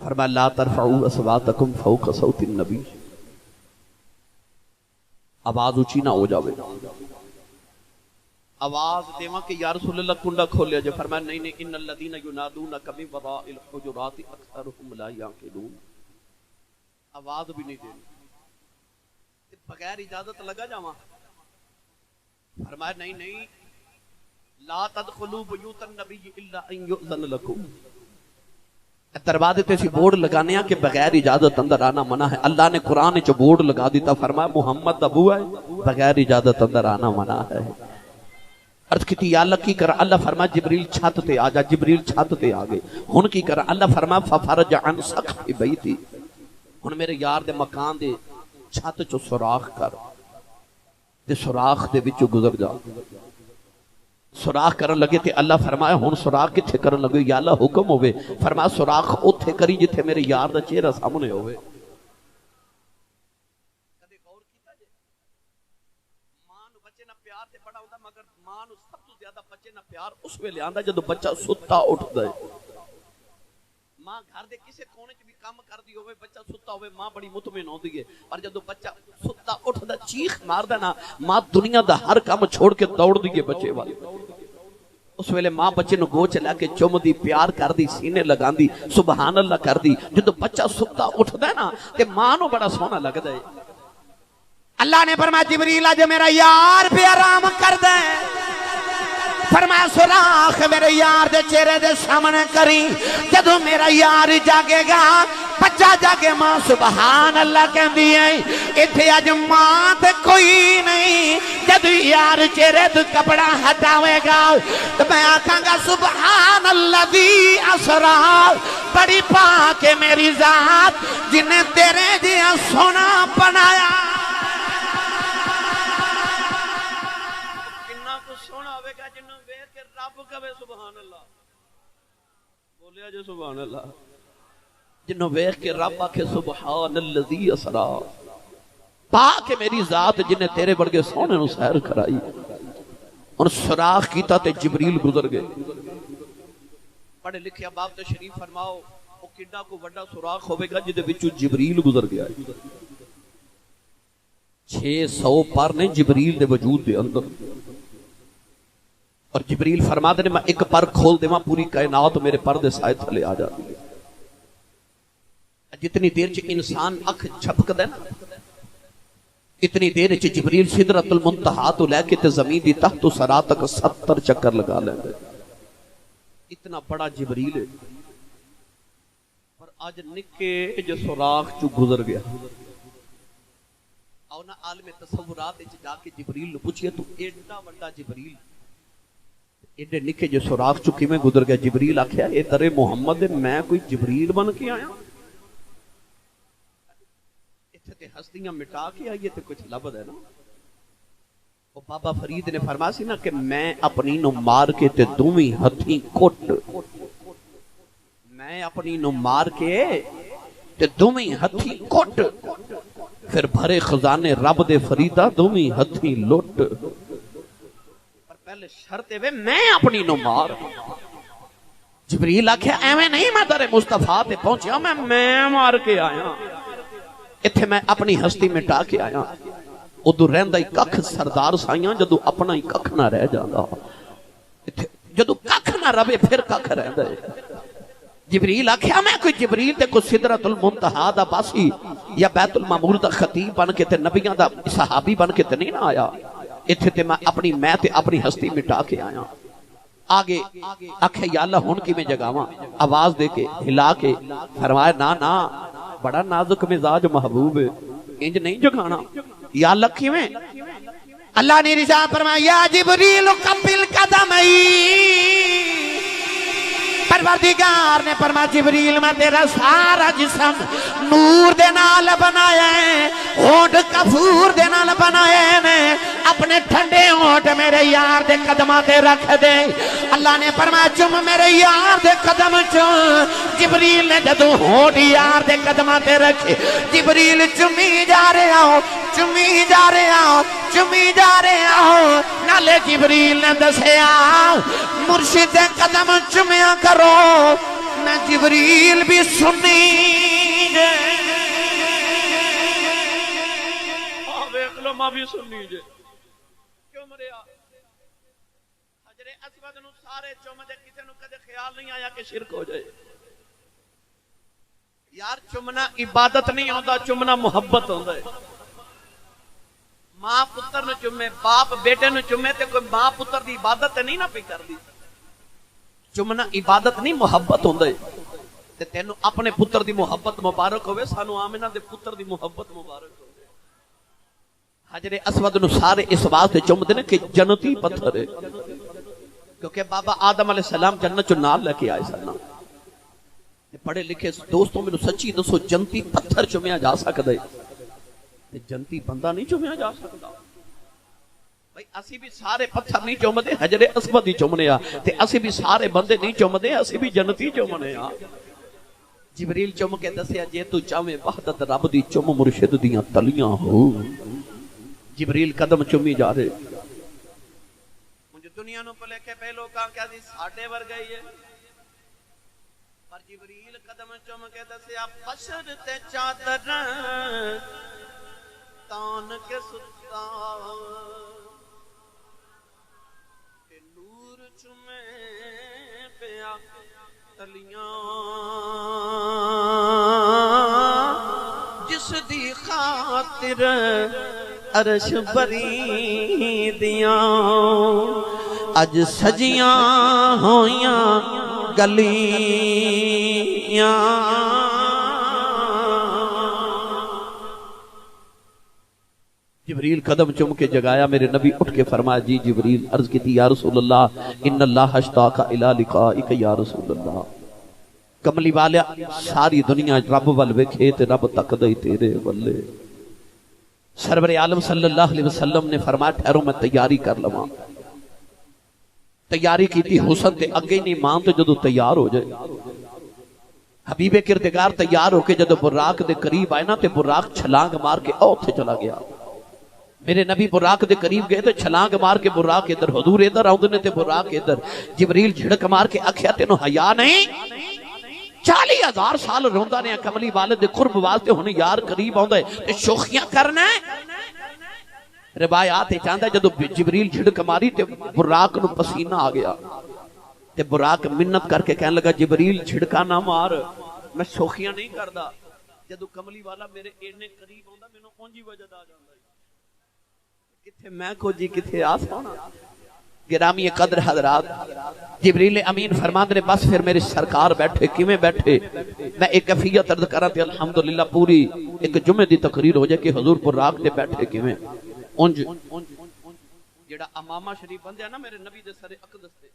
فرمایا لا ترفعوا اصواتکم فوق صوت النبی آواز اونچی نہ ہو جاوے آواز دیواں کہ یا رسول اللہ کنڈا کھول لیا جائے فرمایا نہیں ان الذین ینادونک من وراء الحجرات اکثرهم لا یعقلون آواز بھی نہیں دینی بغیر اجازت لگا جاواں فرمایا نہیں لا تدخلوا بیوت النبی الا ان یؤذن لکم دروازے تے سی بورڈ لگانے ہیں کہ بغیر اجازت اندر آنا منع ہے اللہ نے قرآن چ بورڈ لگا دیتا فرمایا محمد ابو ہے بغیر اجازت اندر آنا منع ہے عرض کی یا اللہ کی کر اللہ فرمایا جبریل چھت تے آ جا جبریل چھت تے آ گئے ہن کی کر اللہ فرمایا ففرج عن سقف بیتی ہن میرے یار دے مکان دے چھت چ سوراخ کر تے سوراخ دے وچوں گزر جا سوراخ کرن لگے تے اللہ فرمایا ہن سوراخ کتھے کرن لگے یا اللہ حکم ہوئے فرمایا سوراخ اوتھے کری جتھے میرے یار دا چہرہ سامنے ہوئے کدے غور کیتا جے ماں نو بچے نہ پیار تے بڑا ہوندا مگر ماں نو سب تو زیادہ بچے نہ پیار اس ویلے آندا جدوں بچہ ستا اٹھدا ہے ماں گھر دے کسے کونے چ بھی کام کردی ہوئے بچہ ستا ہوئے ماں بڑی مطمئن ہوندی ہے پر جدوں بچہ ستا اٹھدا چیخ ماردا نا ماں دنیا دا ہر کام چھوڑ کے دوڑ دی ہے بچے والے اس ویلے ماں بچے نو گو چلا کے چوم دی پیار کر دی سینے لگان دی سبحان اللہ کر دی جدو بچہ ستا اٹھدا ہے نا تے ماں نو بڑا سونا لگدا ہے اللہ نے فرمایا جبریل اج میرا یار پہ آرام کر دے فرمایا سوراخ میرے یار دے چہرے دے سامنے کری جدو میرا یار جاگے گا بچہ جاگے ماں سبحان اللہ کہندی ہے ایتھے اج ماں تے کوئی نہیں جدو یار چہرے تو کپڑا ہٹاوے گا تو میں آکھاں گا سبحان الذی اسرا بڑی پاک ہے میری ذات جنہیں تیرے جیا سونا بنایا سبحان اللہ بولیا جو سبحان اللہ جنہوں ویکھ کے رب آکھے سبحان الذی اسرا پاک میری ذات جنہیں تیرے بڑگے سونے نو سیر کرائی ان سراخ کیتا تے جبریل گزر گئے پڑھے لکھے باب تشریف فرماؤ وہ کڈا کو وڈا سراخ ہوئے گا جدے وچوں جبریل گزر گیا 600 پر نے جبریل دے وجود دے اندر اور جبریل فرماتے ہیں میں ایک پر کھول دیواں پوری کائنات میرے پر دے سائے تھلے آ جاتی ہے. جتنی دیر چ انسان اکھ جھپک دے نا اتنی دیر چ جبریل سدرۃ المنتہا تو لے کے تے زمین دی تحت و سرا تک 70 چکر لگا لیندے. اتنا بڑا جبریل ہے پر اج نکے جو سوراخ چ گزر گیا. او نا عالم تصورات وچ جا کے جبریل نو پوچھیا تو ایڈا بڑا جبریل ایڈے نکے جو سوراخ چ کیویں گزر گیا؟ جبریل آکھیا اے در محمد میں کوئی جبریل بن کے آیا تے ہستیاں مٹا کے آئیے تے کچھ لبد ہے نا. وہ بابا فرید نے فرمایا سی نا کہ میں اپنی نو مار کے تے دوویں ہتھیں کٹ میں اپنی نو مار کے تے دوویں ہتھیں کٹ پھر بھرے خزانے رب دے فریدا دوویں ہتھیں لٹ. پر پہلے شرط ہے میں اپنی نو مار. جبریل آکھیا ایویں نہیں میں در مصطفیٰ تے پہنچیا میں مار کے آیا اتھے میں اپنی ہستی مٹا کے آیا. ادو رہندا ہی ککھ سردار سائیاں جدو اپنا ہی ککھ نہ رہ جاندا جدو ککھ نہ رہے پھر ککھ رہندا ہے. جبریل آکھیا میں کوئی جبریل تے کوئی سدرۃ المنتہا دا باسی یا بیت المعمور دا خطیب بن کے تے نبیاں دا صحابی بن کے تے نہیں نہ آیا. اتھے تے میں اپنی ہستی مٹا کے آیا. آگے آکھے یا اللہ ہن کی میں جگاواں آواز دے کے ہلا کے فرمایا نا بڑا نازک مزاج محبوب انج نہیں جگانا. یا اللہ کیویں؟ اللہ نے رضا فرمایا یا جبریل قبل قدمی. پروردگار نے فرمایا جبریل میں تیرا سارا جسم نور دے نال بنایا ہے ہونٹ کفور دے نال بنایا ہے اپنے ٹھنڈے ہونٹ میرے یار دے قدمہ تے رکھ دے. اللہ نے فرمایا چم میرے یار دے قدم چم. جبریل نے جدو ہونٹ یار دے قدمہ تے رکھے جبریل چمی جا رہے آؤ چمی جا رہے آؤ چمی جا رہے آؤ. نالے جبریل نے دسے آؤ مرشد دے قدم چمیا کرو میں جبریل بھی سنی جے آویک لو ماں بھی سنی جے کیوں مریا حجر اسود نو سارے چوم دے کسے نو کدے خیال نہیں آیا کہ شرک ہو جائے. یار چمنا عبادت نہیں ہوندا چمنا محبت ہوندا ہے. ماں پتر نو چمے باپ بیٹے نو چمے تے کوئی ماں پتر دی عبادت نہیں نہ پی کر دی. چمنا عبادت نہیں محبت ہوندا ہے. تے تینو اپنے پتر دی محبت مبارک ہوئے سانو آمنہ دے پتر دی محبت مبارک ہوئے. حجر اسود نو سارے اس واسطے چمدے نے کہ جنتی پتھر ہے کیونکہ بابا آدم علیہ السلام جنت چو نال لے کے آئے سنا. پڑھے لکھے دوستوں میں سچی دسو جنتی پتھر چمیا جا سکتا ہے جنتی بندہ نہیں چمیا جا سکتا. بھائی اسی بھی سارے پتھر نہیں چومدے حجر اسود ہی چومنے آ تے اسی بھی سارے بندے نہیں چومدے اسی بھی جنتی چومنے آ. جبریل چوم کے دسیا جے تو چاہویں وحدت رب دی چوم مرشد دیاں تلیاں ہو. جبریل قدم چومی جا رہے مجھے دنیا نو پلے کے پہلو کہاں کیا دی ساڑھے ور گئی ہے پر جبریل قدم چوم کے دسیا بشر تے چادر تان کے ستا تے نور چمے پیا تلیاں جس دی خاطر عرش بری دیاں اج سجیاں ہویاں گلیاں. جبریل قدم چم کے جگایا میرے نبی اٹھ کے فرمایا جی جبریل عرض کی تھی یا رسول اللہ ان اللہ اشتاق الی لقائک یا رسول اللہ. کملی والا ساری دنیا رب ول ویکھے تے رب تکدا ہی تیرے ولے. سرور عالم صلی اللہ علیہ وسلم نے فرمایا ٹھہرو میں تیاری کر لواں. تیاری کی تھی حسن تے اگے نہیں مان تے جدو تیار ہو جائے حبیب کردگار تیار ہو کے جدو براق دے قریب آئے نا تے براق چھلانگ مار کے اوتھے چلا گیا. میرے نبی براق دے قریب گئے تے چھلانگ مار کے براق ادھر حضور ادھر آؤندے تے براق ادھر. جبریل جھڑک مار کے آکھیا تینو حیا نہیں 40,000 سال روندا نے کملی والد دے قرب واسطے ہن یار قریب آوندا ہے تے شوخیاں کرنا ہے. روایات چاہتا ہے جدو جبریل جھڑک ماری تے براق نو پسینہ آ گیا تے براق منت کر کے کہنے لگا جبریل جھڑکا نہ مار میں شوخیاں نہیں کردا جدو کملی والا میرے اینے قریب ہوندا مینوں اونجی وجد آ جاندا کتھے میں کو جی کتھے آ سونا گرامی قدر حضرات جبریل امین فرماندے نے بس پھر میرے سرکار بیٹھے کیویں بیٹھے میں ایک کیفیت عرض کراں تے الحمدللہ پوری ایک جمعے دی تقریر ہو جائے کہ حضور براق تے بیٹھے کیویں اونج جڑا امامہ شریف بندیا نا میرے نبی دے سر اقدس تے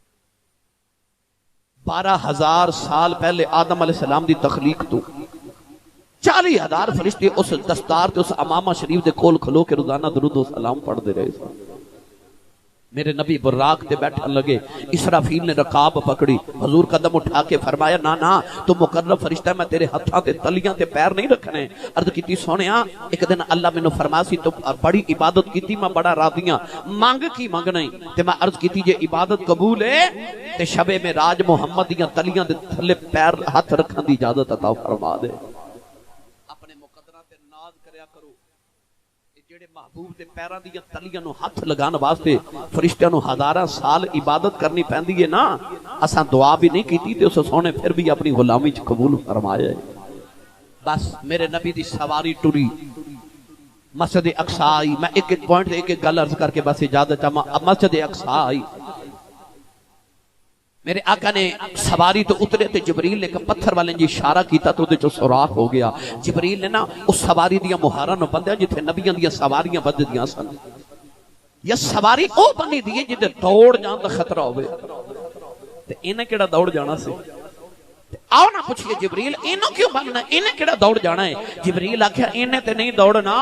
12,000 سال پہلے آدم علیہ السلام دی تخلیق تو 40,000 فرشتے اس دستار تے اس امامہ شریف دے کول کھلو کے روزانہ درود و سلام پڑھ دے رہے سن میرے نبی براق تے بیٹھن لگے اسرافیل نے رکاب پکڑی حضور قدم اٹھا کے فرمایا نا تو مقرب فرشتہ میں تیرے ہتھاں تے تلیاں تے پیر نہیں رکھنے عرض کیتی سونیا ایک دن اللہ میں نے فرماسی تو بڑی عبادت کیتی میں بڑا راضیاں مانگ کی مانگنا تے میں عرض کیتی جے عبادت قبول ہے تے شب معراج محمد دیاں تلیاں دے تھلے پیر ہاتھ رکھن دی اجازت عطا فرما دے اپنے مقدراں تے ناز کریا کرو جڑے محبوب دے پیراں دی تلیاں نو ہاتھ لگان واسطے فرشتیاں نو ہزاراں سال عبادت کرنی پیندی ہے نا اساں دعا بھی نہیں کیتی تے اس سونے پھر بھی اپنی غلامی چ قبول فرمایا ہے بس میرے نبی دی سواری ٹری مسجد اقصی آئی میں ایک پوائنٹ ایک گل عرض کر کے بس اجازت چاہاں مسجد اقصی آئی میرے آقا نے سواری تو اترے تے جبریل نے ایک پتھر والے جی اشارہ کیتا تو دے چو سوراخ ہو گیا جبریل نے نا اس سواری دیا مہارا نو بندیا جتھے نبیاں دیا سواریاں بند دیا سن یا سواری او بندی دیئے جتے دوڑ جان دا خطرہ ہوئے تے انہیں کیڑا دوڑ جانا سے آؤ نہ پوچھئے جبریل انہوں کیوں بننا انہیں کیڑا دوڑ جانا ہے جبریل آکھیا انہیں تے نہیں دوڑنا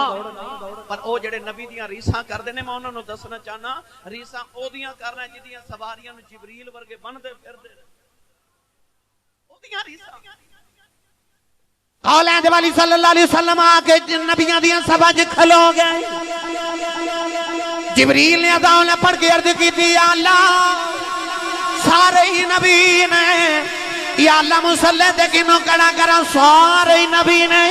پر او جڑے نبی دیاں ریساں کر دینے میں انہوں نے دسنا چاہنا ریساں او دیاں کرنا جدیاں سواریاں نو جبریل ورگے بن دے پھر دے او دیاں ریساں قول اہد والی صلی اللہ علیہ وسلم آکے نبیاں دیاں سباج کھلو گئے جبریل نے اداؤں نے پڑھ کے عرض کی تھی یا اللہ سارے ہی نبی نے یا اللہ مسلح دے کنوں کڑا کرا سارے نبی نے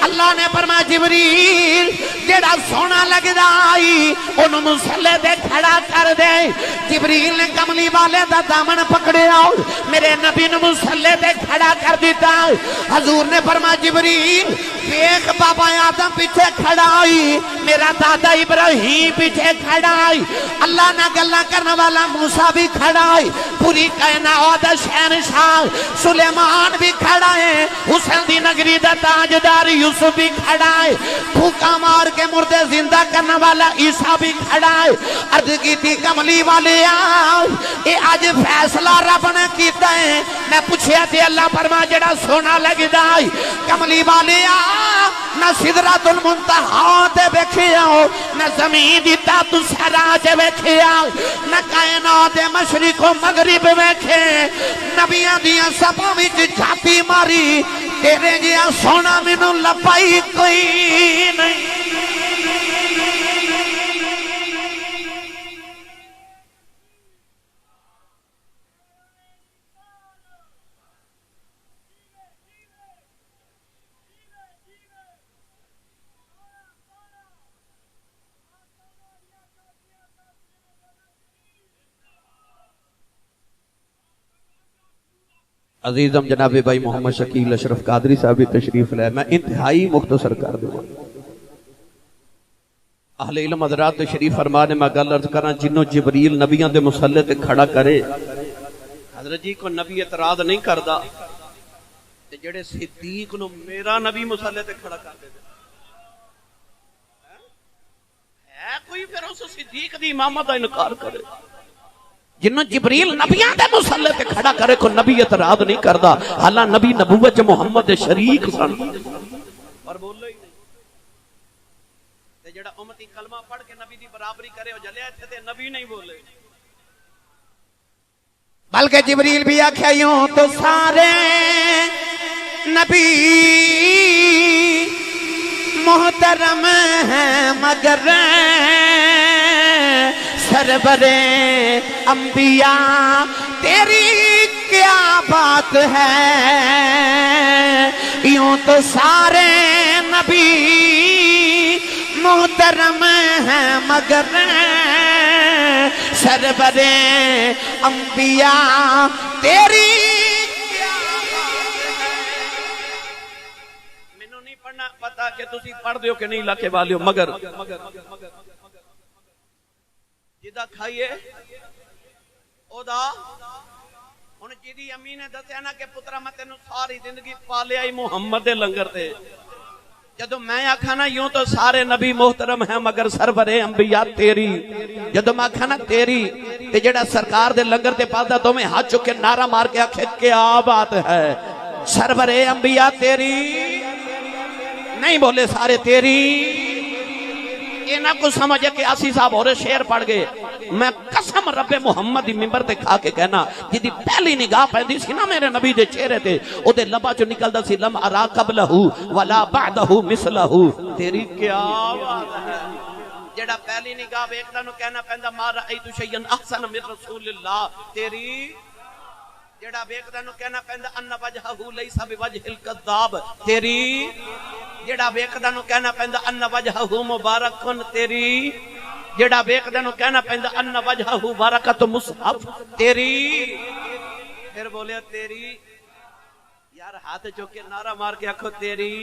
اللہ نے فرمایا جبریل جڑا سونا لگ دائی انہوں مسلح دے کھڑا کر دے جبریل نے کملی والے دا دامن پکڑے آؤ میرے نبی نے مسلح دے کھڑا کر دیتا حضور نے فرمایا جبریل ایک بابا آدم پیچھے کھڑا آئی میرا دادا ابراہیم پیچھے کھڑا آئی اللہ نہ گلہ کرنے والا موسیٰ بھی کھڑا آئی پوری کائنات شہنشاہ سلیمان بھی کھڑا ہے حسین دی نگری دا تاجدار یوسف بھی کھڑا ہے پھوکا مار کے مردے زندہ کرنے والا عیسیٰ بھی کھڑا ہے عرض کی تھی کملی والے آؤ اے آج فیصلہ رب نے کیتا ہے میں پوچھیا تھی اللہ فرما جڑا سونا لگ دائی کملی والے آؤ نہ سدرۃ المنتہا تے بیٹھے آؤ نہ زمین دی تحت الثری تے بیٹھے آؤ نہ کائنات مشرق و مغرب بیٹھے نبیاں دیاں سبا وچ جھاتی ماری تیرے جیا سونا مینوں لبائی کوئی نہیں عزیزم جناب بھائی محمد شکیل اشرف قادری صاحب تشریف لائے میں انتہائی مختصر کر دوں اہل علم حضرات تشریف فرمانے میں گل عرض کرنا جنوں جبریل نبیاں دے مصلی تے کھڑا کرے حضرت جی کو نبی اعتراض نہیں کردا تے جڑے صدیق نو میرا نبی مصلی تے کھڑا کر دے ہے کوئی پھر اس صدیق دی امامت دا انکار کرے جنہوں جبریل نبیاں دے مصلی تے کھڑا کرے کو نبی اعتراض نہیں کردا حالاں نبی نبوت محمد شریک سن اور بولو ہی نہیں تے جڑا امتی کلمہ پڑھ کے نبی دی برابری کرے او جلے ایتھے تے نبی نہیں بولے بلکہ جبریل بھی آکھیا یوں تو سارے نبی محترم ہیں مگر سرور انبیاء تیری کیا بات ہے یوں تو سارے نبی محترم ہے مگر سرور انبیاء تیری کیا بات ہے۔ مینوں نہیں پڑھنا پتا کہ تسی پڑھ دیو کہ نہیں لاکے والیو، مگر جدا کھائیے او دا ہن جیدی امی نے دسیا نا کہ پترا میں تینوں ساری زندگی پالیا ہی محمد دے لنگر تے، جدو میں آکھا نا یوں تو سارے نبی محترم ہیں مگر سرور انبیاء تیری، جدو میں آکھا نا تیری تے جڑا سرکار دے لنگر تے پالدا تو میں ہاتھ چکے نعرہ مار کے آکھے کیا بات ہے، سرور انبیاء تیری نہیں بولے سارے تیری۔ یہ نہ کچھ سمجھے کہ آسی صاحب اور شعر پڑھ گئے، میں قسم رب محمد دی ممبر تے کھا کے کہنا جدی پہلی نگاہ پیندی سی نا میرے نبی دے چہرے تے او دے لبا چو نکلدا سی لم ارا قبلہ ولا بعدہ مثلہ، تیری کیا بات ہے۔ جڑا پہلی نگاہ ویکھدا نو کہنا پیندا ما رأیت شیئا احسن من رسول اللہ تیری، جڑا ویکھدا نو کہنا پیندا ان وجہہ لیس بوجہ الکذاب تیری، جڑا ویکھدا نو کہنا پیندا ان وجہہ مبارکن تیری، جڑا ویکھدا نو کہنا پیندا ان وجہہ برکت مصحف تیری، پھر بولیا تیری، یار ہاتھ چوک کے نعرہ مار کے آکھو تیری،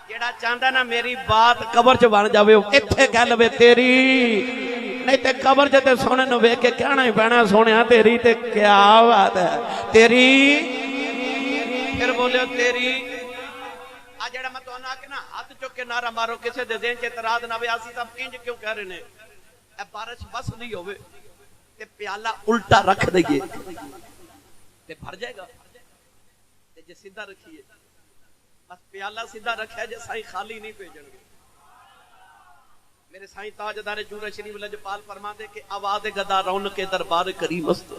جڑا چاہندا نا میری بات قبر چ بن جاوے ایتھے کہہ لوے تیری، نہیں تے قبر چ تے سونے نو ویکھ کے کہنا ہی پینا سونیا تیری تے کیا بات ہے تیری، پھر بولیا تیری۔ آج جڑا میں تو آنا کہ نا ہاتھ چک کے نعرہ مارو کسے دے ذہن چ اعتراض نہ ہوے آسی صاحب انج کیوں کہہ رہے نے، اے بارش بس نہیں ہوے تے پیالہ الٹا رکھ دئیے تے بھر جائے گا، تے جے سیدھا رکھیے بس پیالہ سیدھا رکھیا جے سائیں خالی نہیں بھیجن گے۔ میرے سائیں تاجدار جورا شریف لجپال فرماندے کہ آواز گدا رونق دربار کریم است،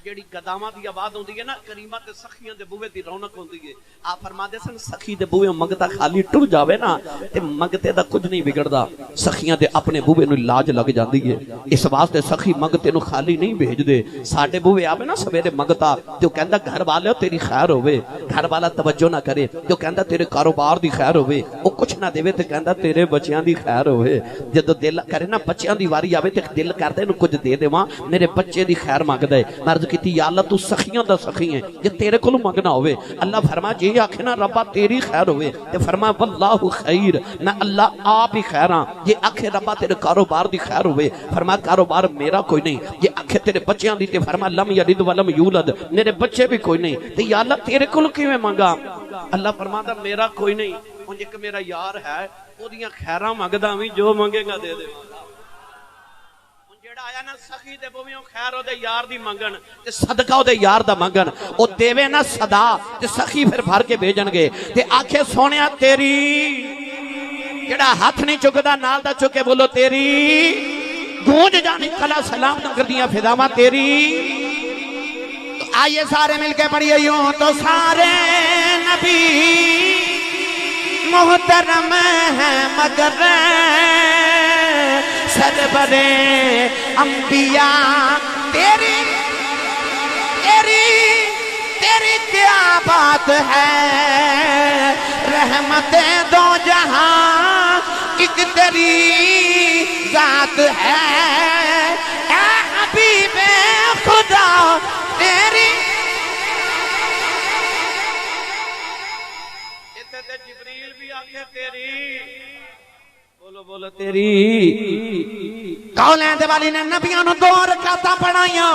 جیڑی گداواں دی آواز ہوندی ہے نا کریمہ تے سخیاں دے بوئے دی رونق ہوندی ہے، آپ فرماندے سن سخی دے بوئے منگتا خالی ٹر جاوے نا تے منگتے دا کچھ نہیں بگڑدا، سخیاں دے اپنے بوئے نو لاج لگ جاندی ہے، اس واسطے سخی منگتے نو خالی نہیں بھیج دے۔ ساڈے بوئے آوے نا سویرے منگتا جو کہندا گھر والے تیری خیر ہوے، گھر والا توجہ نہ کرے، جو کہندا تیرے کاروبار دی خیر ہوے، او کچھ نہ دے تے کہندا تیرے بچیاں دی خیر ہوے، جدو دل کرے نا بچیاں دی واری آوے تے دل کردا اینو کچھ دے دیواں میرے بچے دی خیر منگدا ہے، عرض کیتی یا اللہ تو سخیاں دا سخی ہیں جے تیرے کولوں منگنا ہوئے، اللہ فرما جے آکھے نا ربا تیری خیر ہوئے تے فرما واللہ خیر، میں اللہ آپ ہی خیر ہاں، جے آکھے ربا تیرے کاروبار دی خیر ہوئے فرما کاروبار میرا کوئی نہیں، جے آکھے تیرے بچیاں دی تے فرما لم یلد ولم یولد، میرے بچے بھی کوئی نہیں، تے یا اللہ تیرے کولوں کیویں منگا، اللہ فرماتا میرا کوئی نہیں، ہن ایک میرا یار ہے او دیاں خیراں منگدا وی جو منگے گا دے دے، آیا نا سخی دے بویوں خیر او دے یار دی منگن تے صدقہ او دے یار دا منگن، او دیوے نا صدا تے سخی پھر بھر کے بھیجن گے تے آنکھیں سونیا تیری، جڑا ہاتھ نہیں چکدا نال دا چکے بولو تیری، گونج جانی کلا سلام نگر دیاں فضاواں تیری۔ تو آئیے سارے مل کے پڑھیے یوں تو سارے نبی محترم ہیں مگر سرور انبیاء تیری تیری تیری کیا بات ہے، رحمت دو جہاں ایک تیری ذات ہے، اے حبیب خدا تیری۔ اتنے جبریل بھی آکھے تیری، بولو بولو تیری۔ کولین دے والی نے نبیوں نو 2 رکعتاں پڑھائیاں،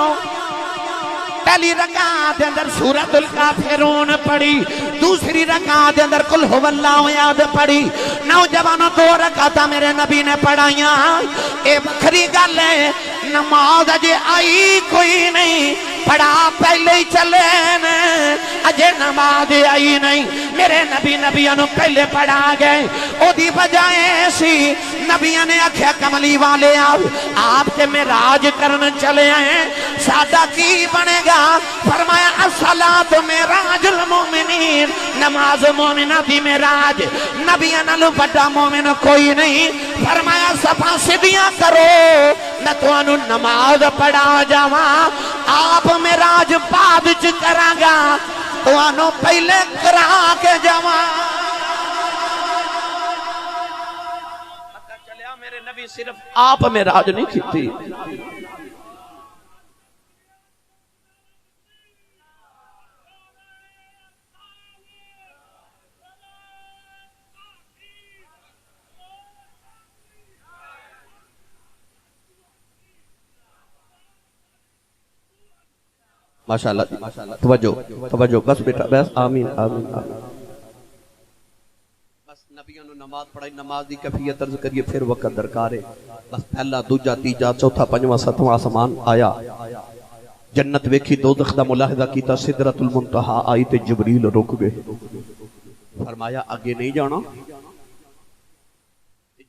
پہلی رکعت دے اندر سورۃ الکافرون پڑھی، دوسری رکعت دے اندر قل هو اللہ یاد پڑھی، نوجوانوں 2 رکعتاں میرے نبی نے پڑھائیاں، اے بکھری گل ہے نماز اجے آئی کوئی نہیں، پڑھا پہلے ہی چلے نے، اجے نماز آئی نہیں، میرے نبی نبیوں نو پہلے پڑھا گئے، او دی بجائے سی نبیوں نے آکھیا کملی والے آپ تے معراج کرن چلے آئے، سادہ کی بنے گا، فرمایا الصلاۃ معراج المومنین، نماز مومنہ دی معراج، نبیوں نالوں بڑا مومن کوئی نہیں، فرمایا صفاں سیدھیاں کرو میں تانوں نماز پڑھا جاواں، آپ معراج بعد چ کراں گا تانوں پہلے کرا کے جاواں۔ میرے نبی صرف آپ معراج نہیں کیتی، ماشاءاللہ توجہ بس بیٹا بس آمین آمین آمین. بس نبیوں نے نماز پڑھائی، نماز دی کیفیت عرض کریے پھر وقت درکار ہے. بس پہلا دوجا تیجا چوتھا پنجواں ستواں آسمان آیا، جنت ویکھی، دوزخ دا ملاحظہ کیتا، سدرۃ المنتہا آئی تے جبریل رک گئے، فرمایا اگے نہیں جانا.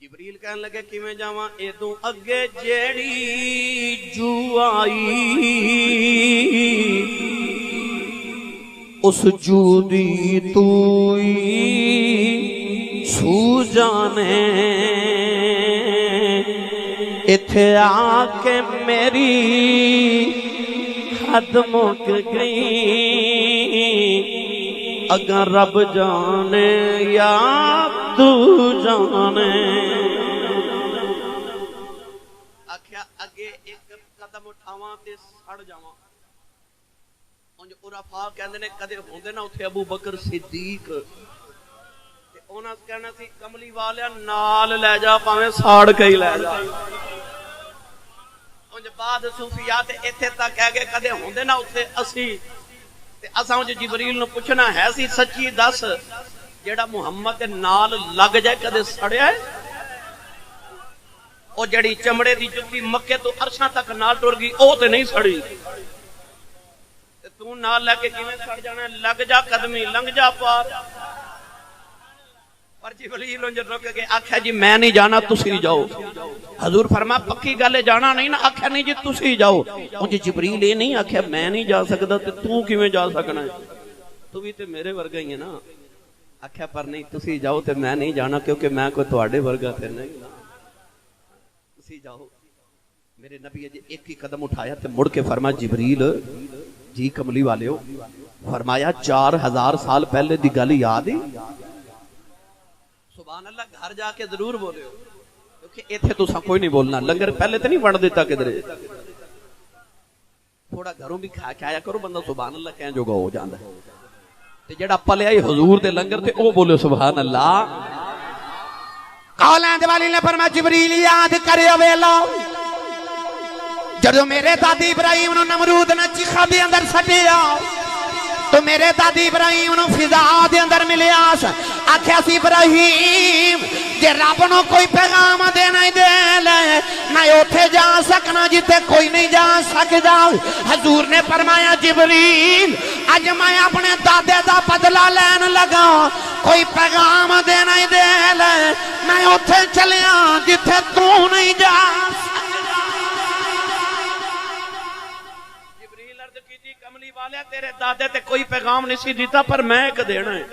جبریل کہنے لگے کیویں جاواں، ادوں اگے جیڑی جو آئی اس جو دی توئی سو جانے، ایتھے آ کے میری حد مک گئی، اگر رب جانے یا تو جانے. آکھیا اگے ایک قدم اٹھاواں تے سڑ جاواں. انج عرفا کہندے نے کدے ہوندے نا اوتھے ابو بکر صدیق تے انہاں کہنا سی کملی والیا نال لے جا پاویں ساڑ کے ہی لے جا. انج بعد صوفیاء تے ایتھے تک کہہ گئے کدے ہوندے نا اوتھے اسی تے اساں انج جبریل نو پوچھنا ہے سی سچی دس جیڑا محمد دے نال لگ جائے کدے سڑیا ہے؟ او جڑی چمڑے دی جُتی مکے تو عرشاں تک نال ٹر گئی او تے نہیں سڑی، تے تو نال لے کے کیویں سڑ جانا ہے؟ لگ جا قدمی لنگ جا پار. پر جبریل انج رک کے آکھیا جی میں نہیں جانا تسی جاؤ. حضور فرما پکی گل ہے جانا نہیں نا؟ آکھیا نہیں جی تسی جاؤ. انج جبریل یہ نہیں آکھیا میں نہیں جا سکدا تے تو کیویں جا سکنا ہے؟ تو بھی تے میرے ورگا ہی ہے نا. آکھیا پر نہیں تسی جاؤ تے میں نہیں جانا کیونکہ میں کوئی تواڈے ورگا تے نہیں، تسی جاؤ. میرے نبی جی ایک ہی قدم اٹھایا تے مڑ کے فرمایا جبریل جی کملی والے ہو، فرمایا 4000 سال پہلے دی گل یاد ہی؟ سبحان اللہ. گھر جا کے ضرور بولے ہو کیونکہ ایتھے تساں کوئی نہیں بولنا. لنگر پہلے تے نہیں ونڈ دیتا کدھرے، تھوڑا گھروں بھی کھا کے آیا کرو، بندہ سبحان اللہ کہن جوگا ہو جاندا ہے. تے جڑا پلے آئی حضور دے لنگر تے او بولے سبحان اللہ. کالیں دے والی نے فرمایا جبریل یاد کریو ویلا جدو میرے دادی ابراہیم نو نمرود نے چیخا دے اندر سٹیا تو میرے دادی ابراہیم نو فضا دے اندر ملیا. آکھیا سی ابراہیم جے رب نو کوئی پیغام دینا ہی دے لے میں اوتھے جا سکنا جتے کوئی نہیں جا سکدا. حضور نے فرمایا جبریل اج میں اپنے دادے دا بدلہ لین لگا، کوئی پیغام دینا ہی دے لے میں اوتھے چلیا جتے تو نہیں جا سکدا. جبریل عرض کیتی کملی والے تیرے دادے تے کوئی پیغام نہیں سی دیتا پر میں ایک دینا ہے.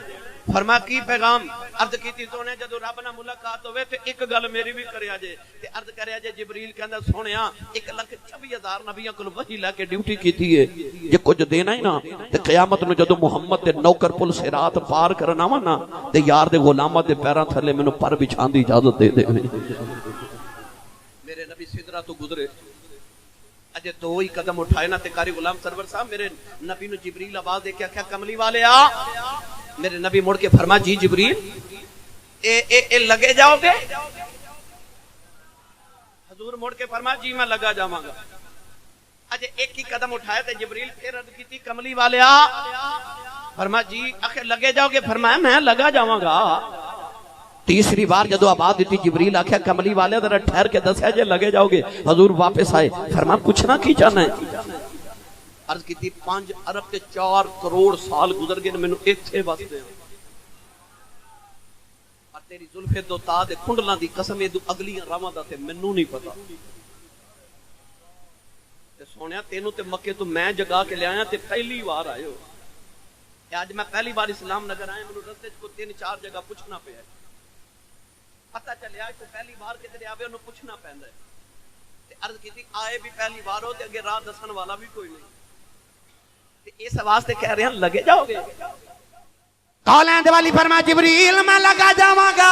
فرما کی پیغام؟ عرض کیتی تو نے جدو رب نہ ملاقات ہوئے تے ایک گل میری بھی کریا جے. تے عرض کریا جے جبریل کہندا سونیا 1,26,000 نبیاں کول وحی لے کے ڈیوٹی کیتی ہے، جے کچھ دینا ہی نا تے قیامت نو جدو محمد دے نوکر پل صراط پار کرنا وا نا تے یار دے غلاماں دے پیراں تھلے مینوں پر بچھان دی اجازت دے دے. میرے نبی سدرہ تو گزرے اجے 2 ہی قدم اٹھائے نا تے قاری غلام سرور صاحب میرے نبی نو جبریل آواز دے کے آکھیا کملی والے آ. میرے نبی مڑ کے فرما جی جبریل اے لگے جاؤ گے؟ حضور مڑ کے فرما جی میں لگا جاواں گا. اجے ایک ہی قدم اٹھائے تے جبریل پھر عرض کیتی کملی والے آ. فرما جی آخر لگے جاؤ گے؟ فرمایا میں لگا جاواں گا. تیسری بار جدو آواز دیتی جبریل آکھیا کملی والے ذرا ٹھہر کے دسیا جے لگے جاؤ گے. حضور واپس آئے فرما پوچھنا کی چاہنا ہے؟ عرض کی تھی 5 ارب تے 4 کروڑ سال گزر گئے میں ایتھے واسطے اور تیری زلفے دو تا دے کنڈلاں دی قسم اے دو اگلی راواں دا تے مینوں نہیں پتا. تے سونیا تینوں تے مکے تو میں جگا کے لے آیا تے پہلی بار آئے ہو. اج میں پہلی بار اسلام نگر آیا مینوں رستے کو 3-4 جگہ پوچھنا پیا پتہ چلیا کہ پہلی بار کدھر آوے انہوں پوچھنا پیندا ہے. تے عرض کیتی آئے بھی پہلی بار ہو تے اگے راہ دسن والا بھی کوئی نہیں. اس واسطے کہہ رہے ہیں لگے جاؤ گے؟ کالیں دے والی فرما جبریل میں لگا جاواں گا.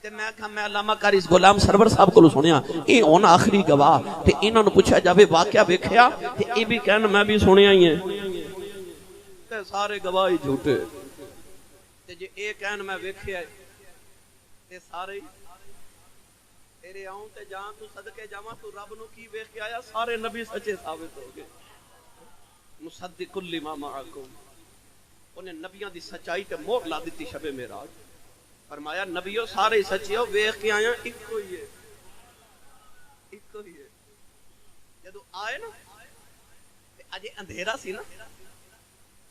تے میں کہا میں علامہ قاری غلام سرور صاحب کولوں سنیا اے ہن آخری گواہ تے انہاں نوں پوچھا جاوے واقعہ ویکھیا تے اے بھی کہن میں بھی سنیا ہی ہے تے سارے گواہ ہی جھوٹے تے جے اے کہن میں ویکھیا تے سارے تیرے آؤں تے جان تو صدقے جاواں تو رب نو کی ویکھ کے آیا سارے نبی سچے ثابت ہو گئے مصدق لما معکم انہیں نبیاں دی سچائی تے مہر لا دیتی شب معراج فرمایا نبیوں سارے سچے ہو ویکھ کے آیا اکو ہی ہے اکو ہی ہے جدو آئے نا اجے اندھیرا سی نا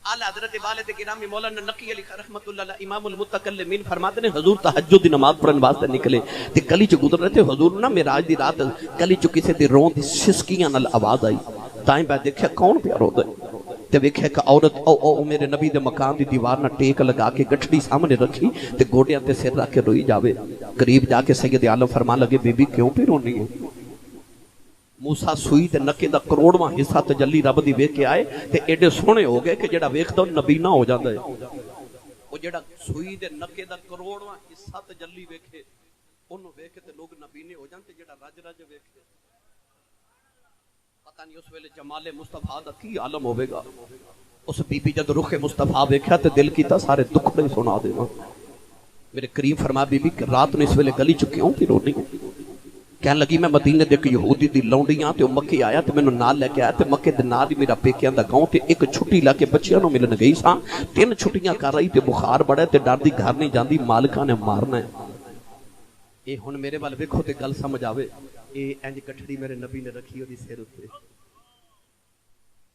اعلی حضرت والد کرام مولانا نقی علی رحمت اللہ علیہ امام المتکلمین فرماتے ہیں حضور تہجد دی نماز پڑھن واسطے نکلے تے گلی چ گزر رہے تھے حضور نا معراج دی رات گلی چ کسے دی رون دی سسکیاں نال آواز آئی تائیں میں دیکھیا کون پیا روندا تے ویکھیا کہ عورت او میرے نبی دے مقام دی دیوار نہ ٹیک لگا کے گٹھڑی سامنے رکھی تے گوڑیاں تے سر رکھ کے روئی جاوے قریب جا کے سید عالم فرمان لگے بی بی کیوں پہ رونی ہے موسیٰ سوئی تے نکے دا کروڑواں حصہ تجلی رب دی ویکھ کے آئے تے ایڈے سونے ہو گئے کہ جڑا ویکھدا نبی نہ ہو جاندا ہے او جڑا سوئی دے نکے دا کروڑواں حصہ تجلی ویکھے اونوں ویکھ کے تے لوگ نبی نے ہو جان تے جڑا رج رج ویکھے پتہ نہیں اس ویلے جمال مصطفیٰ دا کی عالم ہوے گا اس بی بی جد رخ مصطفیٰ ویکھیا تے دل کیتا سارے دکھڑے سنا دیواں میرے کریم فرما بی بی کہ رات نے اس ویلے گلی چ کیوں پھر رونی کہنے لگی میں مدینے دے ایک یہودی دی لونڈیاں تے مکے آیا تے مینوں نال لے کے آیا تے مکے دے نال ہی میرا پیکیاں دا گاؤں تے ایک چھٹی لا کے بچیاں نوں ملن گئی ساں 3 چھٹیاں کر رہی تے بخار بڑا تے ڈر دی گھر نہیں جاندی مالکاں نے مارنا ہے اے ہن میرے وال ویکھو تے گل سمجھ آوے اے انج کٹھڑی میرے نبی نے رکھی اودی سر اتے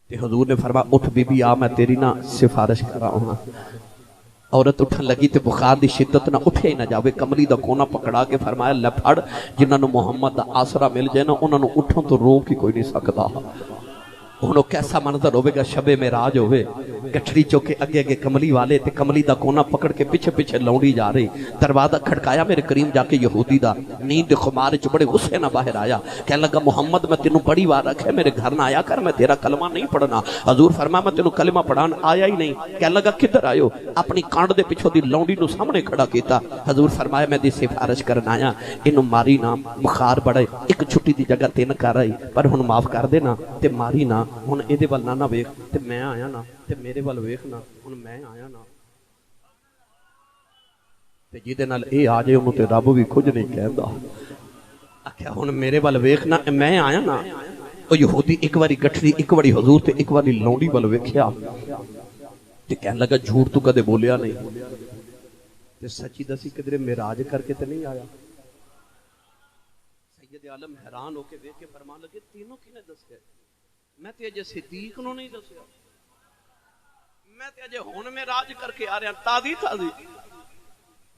تے حضور نے فرمایا اٹھ بی بی آ میں تیری نا سفارش کراواں عورت اٹھن لگی تے بخار دی شدت نہ اٹھے ہی نہ جاوے کملی دا کونا پکڑا کے فرمایا لے پھڑ جنہاں نوں محمد دا آسرا مل جائے نا انہاں نوں اٹھوں تو روک ہی کوئی نہیں سکدا انہوں کیسا منظر ہوئے گا شب معراج ہوئے گٹھڑی چوکے اگے اگے کملی والے تے کملی دا کونا پکڑ کے پیچھے پیچھے لونڈی جا رہی دروازہ کھڑکایا میرے کریم جا کے یہودی دا نیند خمار چ بڑے غصے نہ باہر آیا کہنے لگا محمد میں تینوں بڑی بار رکھے میرے گھر نہ آیا کر میں تیرا کلمہ نہیں پڑھنا حضور فرمایا میں تینوں کلمہ پڑھان آیا ہی نہیں کہنے لگا کدھر آئیو اپنی کانڈ دے پیچھوں دی لونڈی نو سامنے کھڑا کیتا حضور فرمایا میں دی سفارش کرنا آیا انہوں ماری نا بخار بڑے ایک چھٹی دی جگہ 3 کر رہی پر ہن معاف کر دینا تے ماری نا ہن اے دے ول نہ ویکھ تے میں آیا نا تے میرے ول ویکھ نا ہن میں آیا نا تے جے دے نال اے آ جائے اونوں تے رب بھی کچھ نہیں کہندا آکھیا ہن میرے ول ویکھ نا میں آیا نا او یہودی ایک واری گٹھڑی ایک واری حضور تے ایک واری لونڈی ول ویکھیا تے کہن لگا جھوٹ تو کدے بولیا نہیں تے سچی دسی کدھر معراج کر کے تے نہیں آیا سید عالم حیران ہو کے ویکھ کے فرمان لگے تینوں کنے دسیا میں تے اجے صدیق نو نہیں دسیا میں تے اجے ہن معراج کر کے آ رہا تازی تازی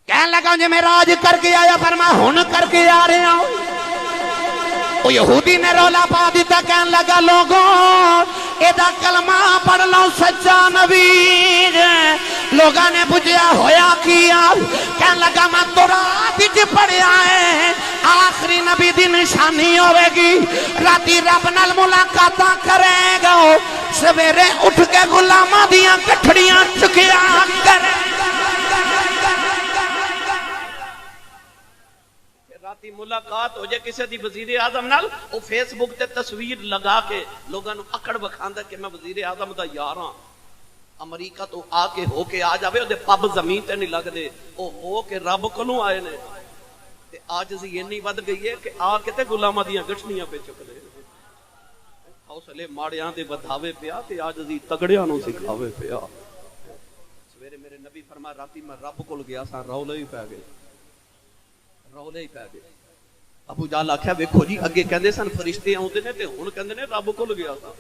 کہنے لگا جے معراج کر کے آیا فرمایا ہن کر کے آ رہا ہوں او یہودی نے رولا پا دیتا کہنے لگا لوگوں ایدہ کلمہ پڑھ لو سچا نبی لوگاں نے پوچھا ہویا کیا کہنے لگا میں تورات وچ پڑھیا ہے آخری نبی دی نشانی ہوے گی راتی رب نال ملاقاتاں کرے گا سویرے اٹھ کے غلاماں دیاں کٹھڑیاں چکیا کرے راتی ملاقات ہو جائے کسی دی وزیر اعظم نال او فیس بک تے تصویر لگا کے لوگاں نو اکڑ بکھاندا کہ میں وزیر اعظم دا یار ہاں امریکہ تو آ کے ہو کے آ جاوے او دے پب زمین تے نہیں لگدے او ہو کے رب کولوں آئے نے تے آج اسی اتنی ود گئی ہے کہ آ کے تے غلاماں دیاں گٹھڑیاں پہ چک دے حوصلے ماڑیاں دے بدھاوے پیا تے آج اسی تگڑیاں نو سکھاوے پیا سویرے میرے نبی فرمایا راتی میں رب کول گیا سا رولے ہی پے گئے رولے ہی پے گئے ابو جہل آکھیا ویکھو جی اگے کہندے سن فرشتے آوندے نے تے ہن کہندے نے رب کول گیا سا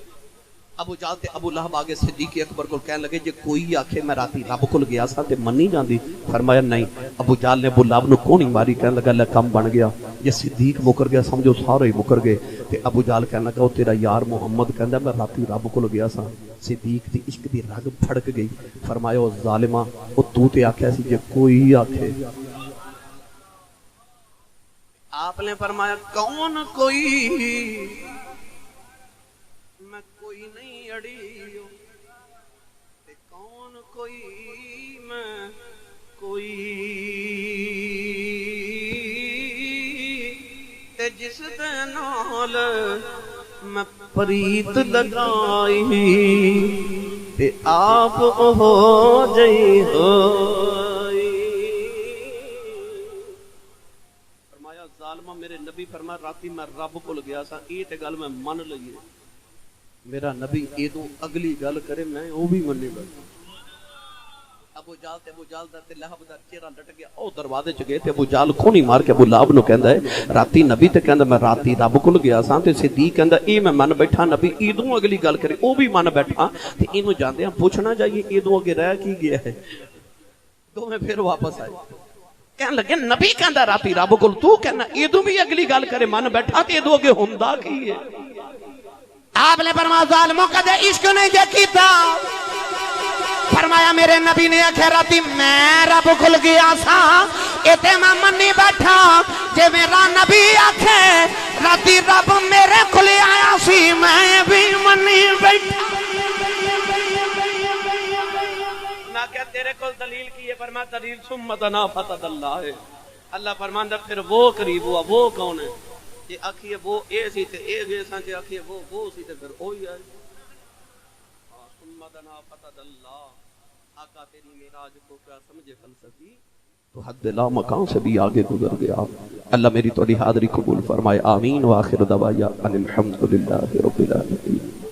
ابو جہل تے ابو لہب آگے صدیق اکبر کول کہن لگے جے کوئی آکھے میں راتی رب کول گیا سا تے منی جاندی فرمایا نہیں ابو جہل نے ابو لہب نو کونی ماری کہن لگا لے کم بن گیا جے صدیق مکر گیا سمجھو سارے ہی مکر گئے تے ابو جہل کہن لگا او تیرا یار محمد کہندا میں راتی رب کول گیا سا صدیق دی عشق دی رگ پھڑک گئی فرمایا او ظالما او تو تے آکھیا سی جے کوئی آکھے آپ نے فرمایا کون کوئی میں کوئی نہیں اڑی تے کون کوئی میں کوئی تے جس دے نال میں پریت لگائی تے آپ ہو جئی ہوئی. فرمایا ظالمہ میرے نبی فرمایا راتی میں رب کول گیا سا یہ تے گل میں من لئیے میرا نبی ایدوں اگلی گل کرے میں وہ بھی مننے گا. ابو جال دا تے لہب دا چہرہ لٹ گیا او دروازے چ گئے تے ابو جال کھونی مار کے ابو لہب نو کہندا ہے راتی نبی تے کہندا میں راتی رب کول گیا سا تے صدیق کہندا اے میں من بیٹھا نبی ایدوں اگلی گل کرے او بھی من بیٹھا تے اینو جاندیاں پوچھنا چاہیے ایدوں اگے رہ کی گیا ہے. دوویں پھر واپس آئے کہن لگے نبی کہندا راتی رب کول تو کہنا ایدوں بھی اگلی گل کرے من بیٹھا تے ایدوں اگے ہوندا کی ہے. آپ نے فرمایا ظالموں کدے عشق نہیں جے کیتا. فرمایا میرے نبی نے آخیا راتی میں رب کھل گیا سا اتے میں منی بیٹھا جے میرا نبی آکھے راتی رب میرے کھلے آیا سی میں بھی منی بیٹھا. میں کہا تیرے کل دلیل کی ہے فرمایا دلیل سمتنا فتد اللہ ہے. اللہ فرماندہ پھر وہ قریب ہوا وہ کون ہے جے آکھیے وہ اے سی تے اے گئے سان جے آکھیے وہ سی تے پھر وہی ہے. سمتنا فتد اللہ آقا تیری معراج کو کیا سمجھے فلسفی تو حد لا مکان سے بھی آگے گزر گیا. اللہ میری توڑی حاضری قبول فرمائے. آمین. وآخر دعوایا ان الحمدللہ رب العالمین.